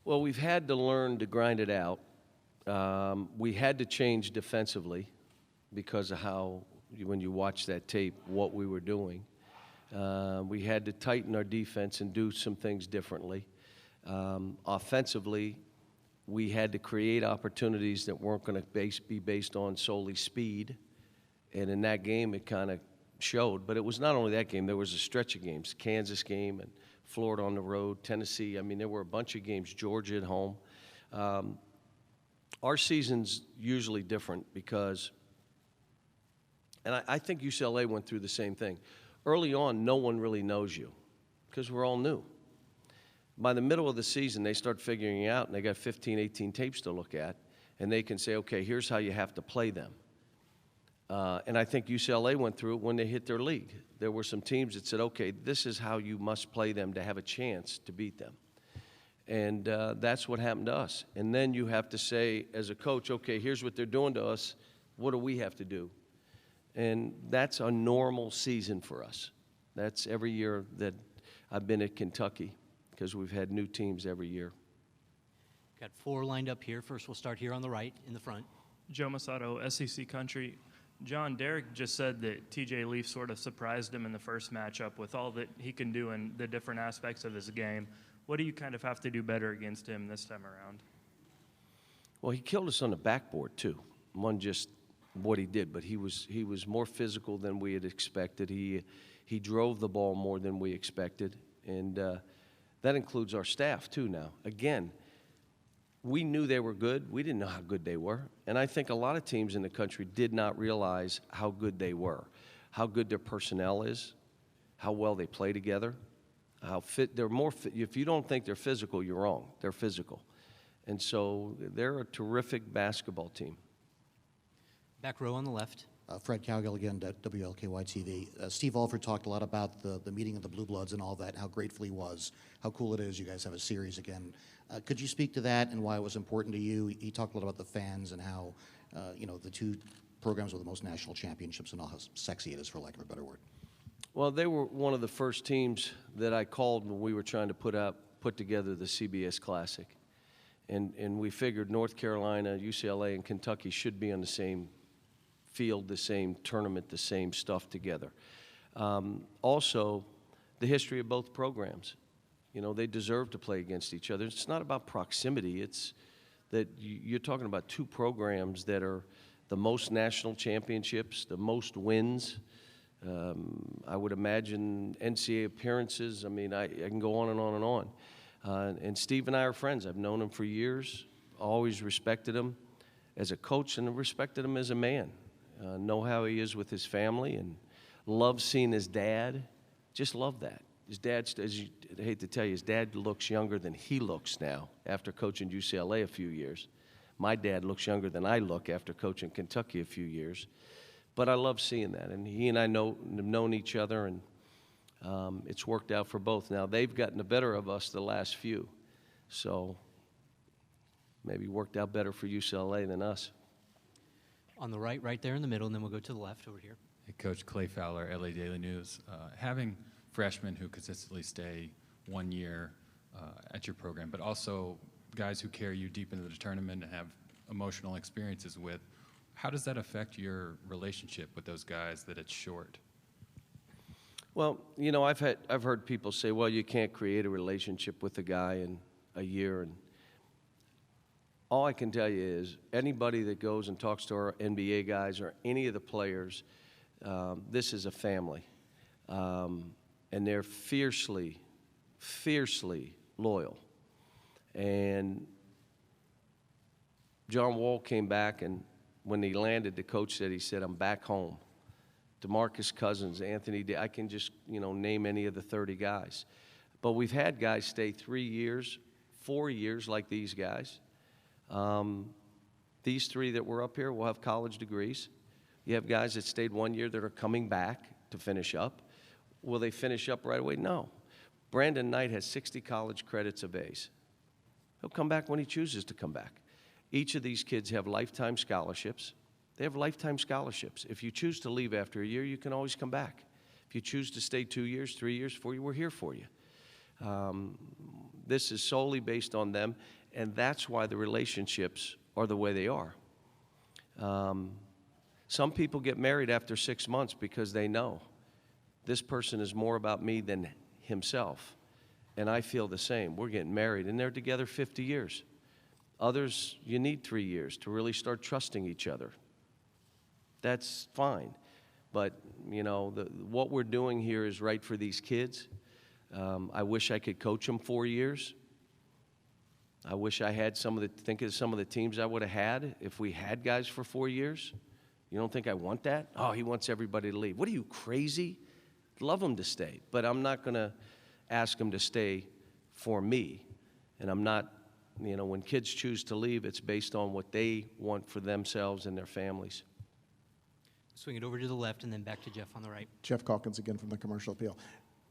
Well, we've had to learn to grind it out. We had to change defensively because of how, when you watch that tape, what we were doing. We had to tighten our defense and do some things differently. Offensively, we had to create opportunities that weren't going to be based on solely speed. And in that game, it kind of showed. But it was not only that game. There was a stretch of games, Kansas game and Florida on the road, Tennessee. I mean, there were a bunch of games, Georgia at home. Our season's usually different because, and I think UCLA went through the same thing. Early on, no one really knows you because we're all new. By the middle of the season, they start figuring it out, and they got 15, 18 tapes to look at, and they can say, okay, here's how you have to play them. And I think UCLA went through it when they hit their league. There were some teams that said, okay, this is how you must play them to have a chance to beat them. And that's what happened to us. And then you have to say, as a coach, okay, here's what they're doing to us. What do we have to do? And that's a normal season for us. That's every year that I've been at Kentucky because we've had new teams every year. Got 4 lined up here. First, we'll start here on the right in the front. Joe Masato, SEC Country. John, Derek just said that TJ Leaf sort of surprised him in the first matchup with all that he can do in the different aspects of his game. What do you kind of have to do better against him this time around? Well, he killed us on the backboard, too. One just what he did, but he was more physical than we had expected. He drove the ball more than we expected, and that includes our staff too. Now, again, we knew they were good. We didn't know how good they were, and I think a lot of teams in the country did not realize how good they were, how good their personnel is, how well they play together, how fit they're. More fit. If you don't think they're physical, you're wrong. They're physical, and so they're a terrific basketball team. Back row on the left. Fred Cowgill again, WLKY-TV. Steve Alford talked a lot about the meeting of the Blue Bloods and all that, how grateful he was, how cool it is you guys have a series again. Could you speak to that and why it was important to you? He talked a lot about the fans and how, the 2 programs with the most national championships and all how sexy it is, for lack of a better word. Well, they were one of the first teams that I called when we were trying to put together the CBS Classic. And we figured North Carolina, UCLA, and Kentucky should be on the same field, the same tournament, the same stuff together. Also, the history of both programs. They deserve to play against each other. It's not about proximity. It's that you're talking about 2 programs that are the most national championships, the most wins. I would imagine NCAA appearances. I mean, I can go on and on and on. And Steve and I are friends. I've known him for years, always respected him as a coach and respected him as a man. Know how he is with his family and love seeing his dad. Just love that. His dad, I hate to tell you, his dad looks younger than he looks now after coaching UCLA a few years. My dad looks younger than I look after coaching Kentucky a few years. But I love seeing that. And he and I have known each other, and it's worked out for both. Now, they've gotten the better of us the last few. So maybe worked out better for UCLA than us. On the right there in the middle, and then we'll go to the left over here. Hey, Coach Clay Fowler, LA Daily News. Having freshmen who consistently stay 1 year at your program, but also guys who carry you deep into the tournament and have emotional experiences with, how does that affect your relationship with those guys that it's short? Well, I've heard people say, well, you can't create a relationship with a guy in a year. And all I can tell you is anybody that goes and talks to our NBA guys or any of the players, this is a family. And they're fiercely, fiercely loyal. And John Wall came back, and when he landed, the coach said, I'm back home. DeMarcus Cousins, Anthony, I can just, name any of the 30 guys. But we've had guys stay 3 years, 4 years like these guys. These 3 that were up here will have college degrees. You have guys that stayed 1 year that are coming back to finish up. Will they finish up right away? No. Brandon Knight has 60 college credits of A's. He'll come back when he chooses to come back. Each of these kids have lifetime scholarships. They have lifetime scholarships. If you choose to leave after a year, you can always come back. If you choose to stay 2 years, 3 years, 4 years, we're here for you. This is solely based on them, and that's why the relationships are the way they are. Some people get married after 6 months because they know this person is more about me than himself, and I feel the same. We're getting married, and they're together 50 years. Others, you need 3 years to really start trusting each other. That's fine. But, you know, what we're doing here is right for these kids. I wish I could coach them 4 years. I wish I had think of some of the teams I would have had if we had guys for 4 years. You don't think I want that? Oh, he wants everybody to leave. What are you, crazy? Love them to stay. But I'm not going to ask them to stay for me. And I'm not, you know, when kids choose to leave, it's based on what they want for themselves and their families. Swing it over to the left and then back to Jeff on the right. Jeff Calkins again from the Commercial Appeal.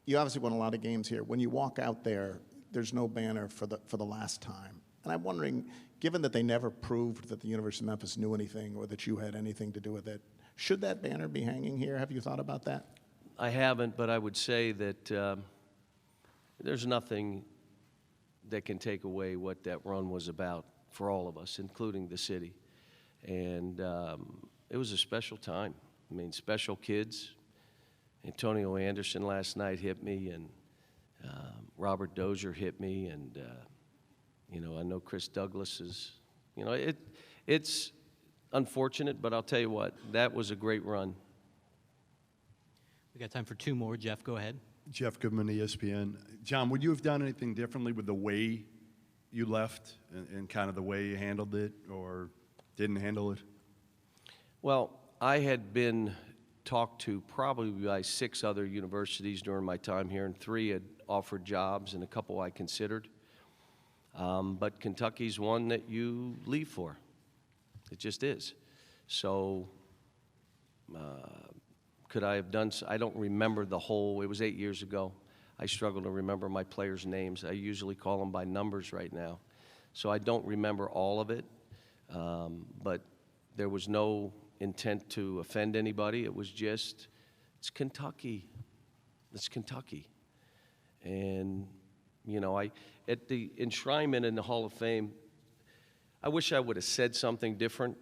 You obviously won a lot of games here. When you walk out there, there's no banner for the last time. And I'm wondering, given that they never proved that the University of Memphis knew anything or that you had anything to do with it, should that banner be hanging here? Have you thought about that? I haven't, but I would say that there's nothing that can take away what that run was about for all of us, including the city. And it was a special time. I mean, special kids. Antonio Anderson last night hit me, and Robert Dozier hit me, and you know, I know Chris Douglas is, you know, it's unfortunate, but I'll tell you what, that was a great run. We got time for 2 more. Jeff, go ahead. Jeff Goodman, ESPN. John, would you have done anything differently with the way you left and kind of the way you handled it or didn't handle it? Well, I had been talked to probably by 6 other universities during my time here, and 3 had offered jobs and a couple I considered. But Kentucky's one that you leave for. It just is. So could I have done, I don't remember the whole, it was 8 years ago. I struggle to remember my players' names. I usually call them by numbers right now. So I don't remember all of it, but there was no intent to offend anybody. It was just, it's Kentucky. It's Kentucky. And, you know, at the enshrinement in the Hall of Fame, I wish I would have said something different.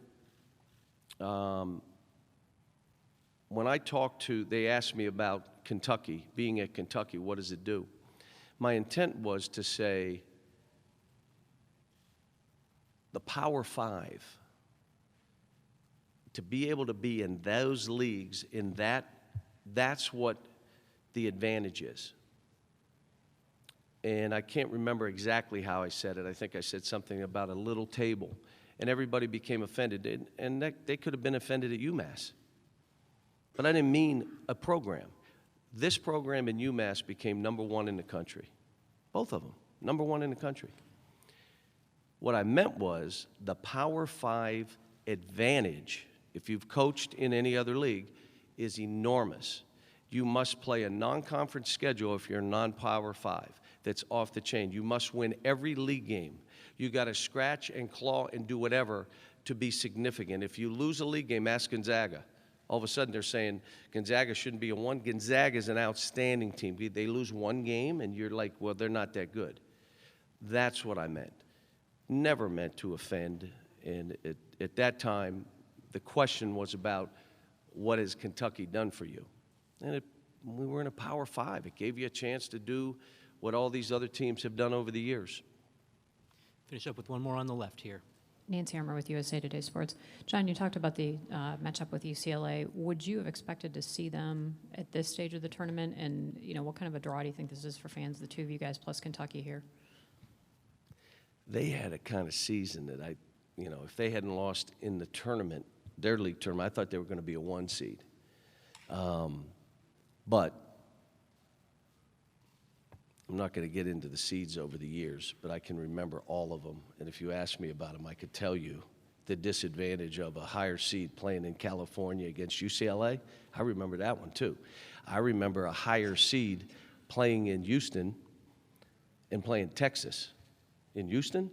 When I talked to, they asked me about Kentucky, being at Kentucky, what does it do? My intent was to say the Power Five, to be able to be in those leagues, in that's what the advantage is. And I can't remember exactly how I said it. I think I said something about a little table, and everybody became offended. And they could have been offended at UMass. But I didn't mean a program. This program in UMass became #1 in the country. Both of them, #1 in the country. What I meant was the Power Five advantage, if you've coached in any other league, is enormous. You must play a non-conference schedule if you're a non-Power Five. That's off the chain. You must win every league game. You got to scratch and claw and do whatever to be significant. If you lose a league game, ask Gonzaga. All of a sudden they're saying Gonzaga shouldn't be a 1. Gonzaga is an outstanding team. They lose 1 game and you're like, well, they're not that good. That's what I meant. Never meant to offend. And at that time, the question was about what has Kentucky done for you? And we were in a Power Five. It gave you a chance to do what all these other teams have done over the years. Finish up with 1 more on the left here. Nancy Armour with USA Today Sports. John, you talked about the matchup with UCLA. Would you have expected to see them at this stage of the tournament? And, you know, what kind of a draw do you think this is for fans, the 2 of you guys plus Kentucky here? They had a kind of season that you know, if they hadn't lost in the tournament, their league tournament, I thought they were going to be a 1 seed. But I'm not going to get into the seeds over the years, but I can remember all of them. And if you asked me about them, I could tell you the disadvantage of a higher seed playing in California against UCLA. I remember that one too. I remember a higher seed playing in Houston and playing Texas. In Houston,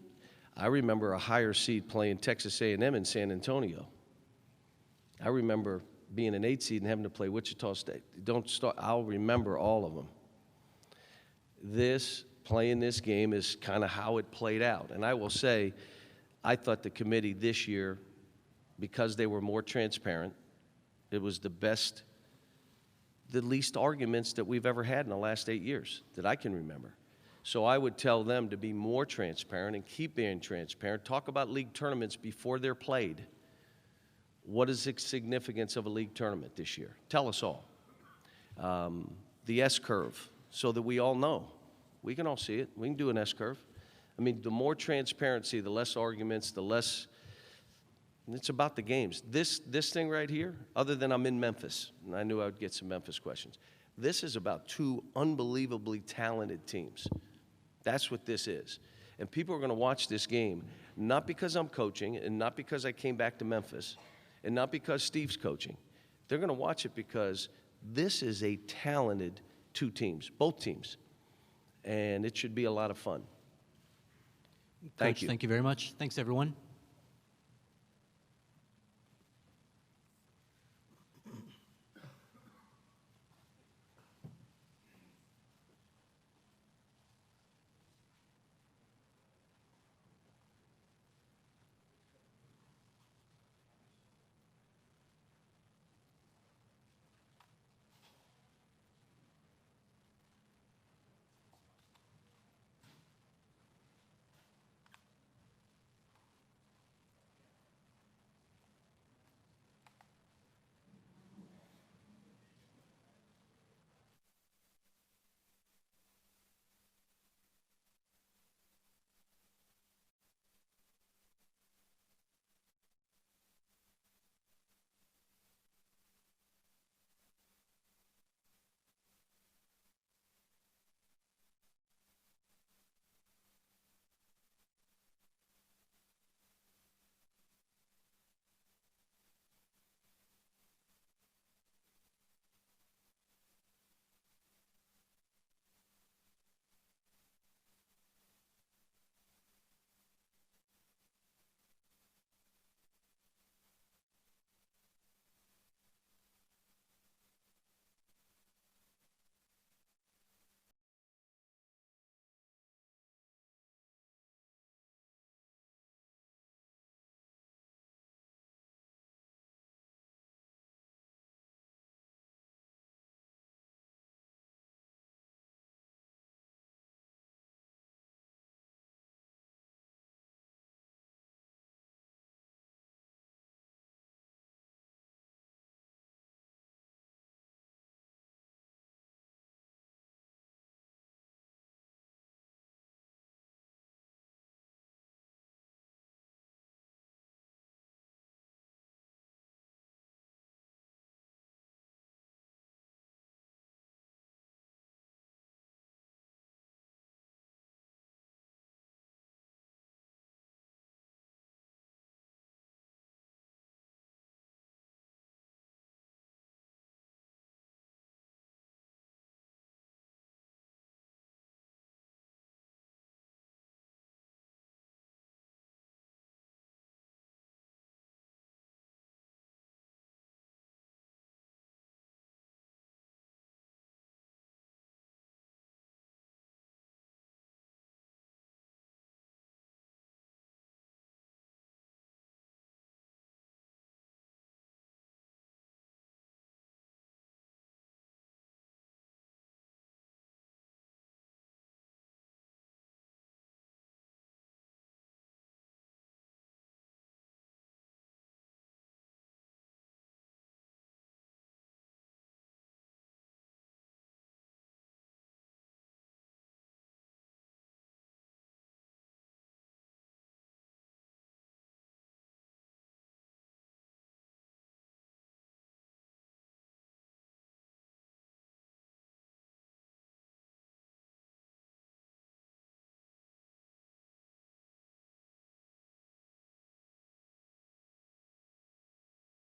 I remember a higher seed playing Texas A&M in San Antonio. I remember being an 8 seed and having to play Wichita State. I'll remember all of them. Playing this game is kind of how it played out. And I will say, I thought the committee this year, because they were more transparent, it was the least arguments that we've ever had in the last 8 years that I can remember. So I would tell them to be more transparent and keep being transparent. Talk about league tournaments before they're played. What is the significance of a league tournament this year? Tell us all. The S-curve, so that we all know. We can all see it. We can do an S-curve. I mean, the more transparency, the less arguments, the less. It's about the games. This thing right here, other than I'm in Memphis, and I knew I would get some Memphis questions, this is about two unbelievably talented teams. That's what this is. And people are going to watch this game, not because I'm coaching and not because I came back to Memphis and not because Steve's coaching. They're going to watch it because this is a talented two teams, both teams. And it should be a lot of fun. Thank Coach, you. Thank you very much. Thanks, everyone.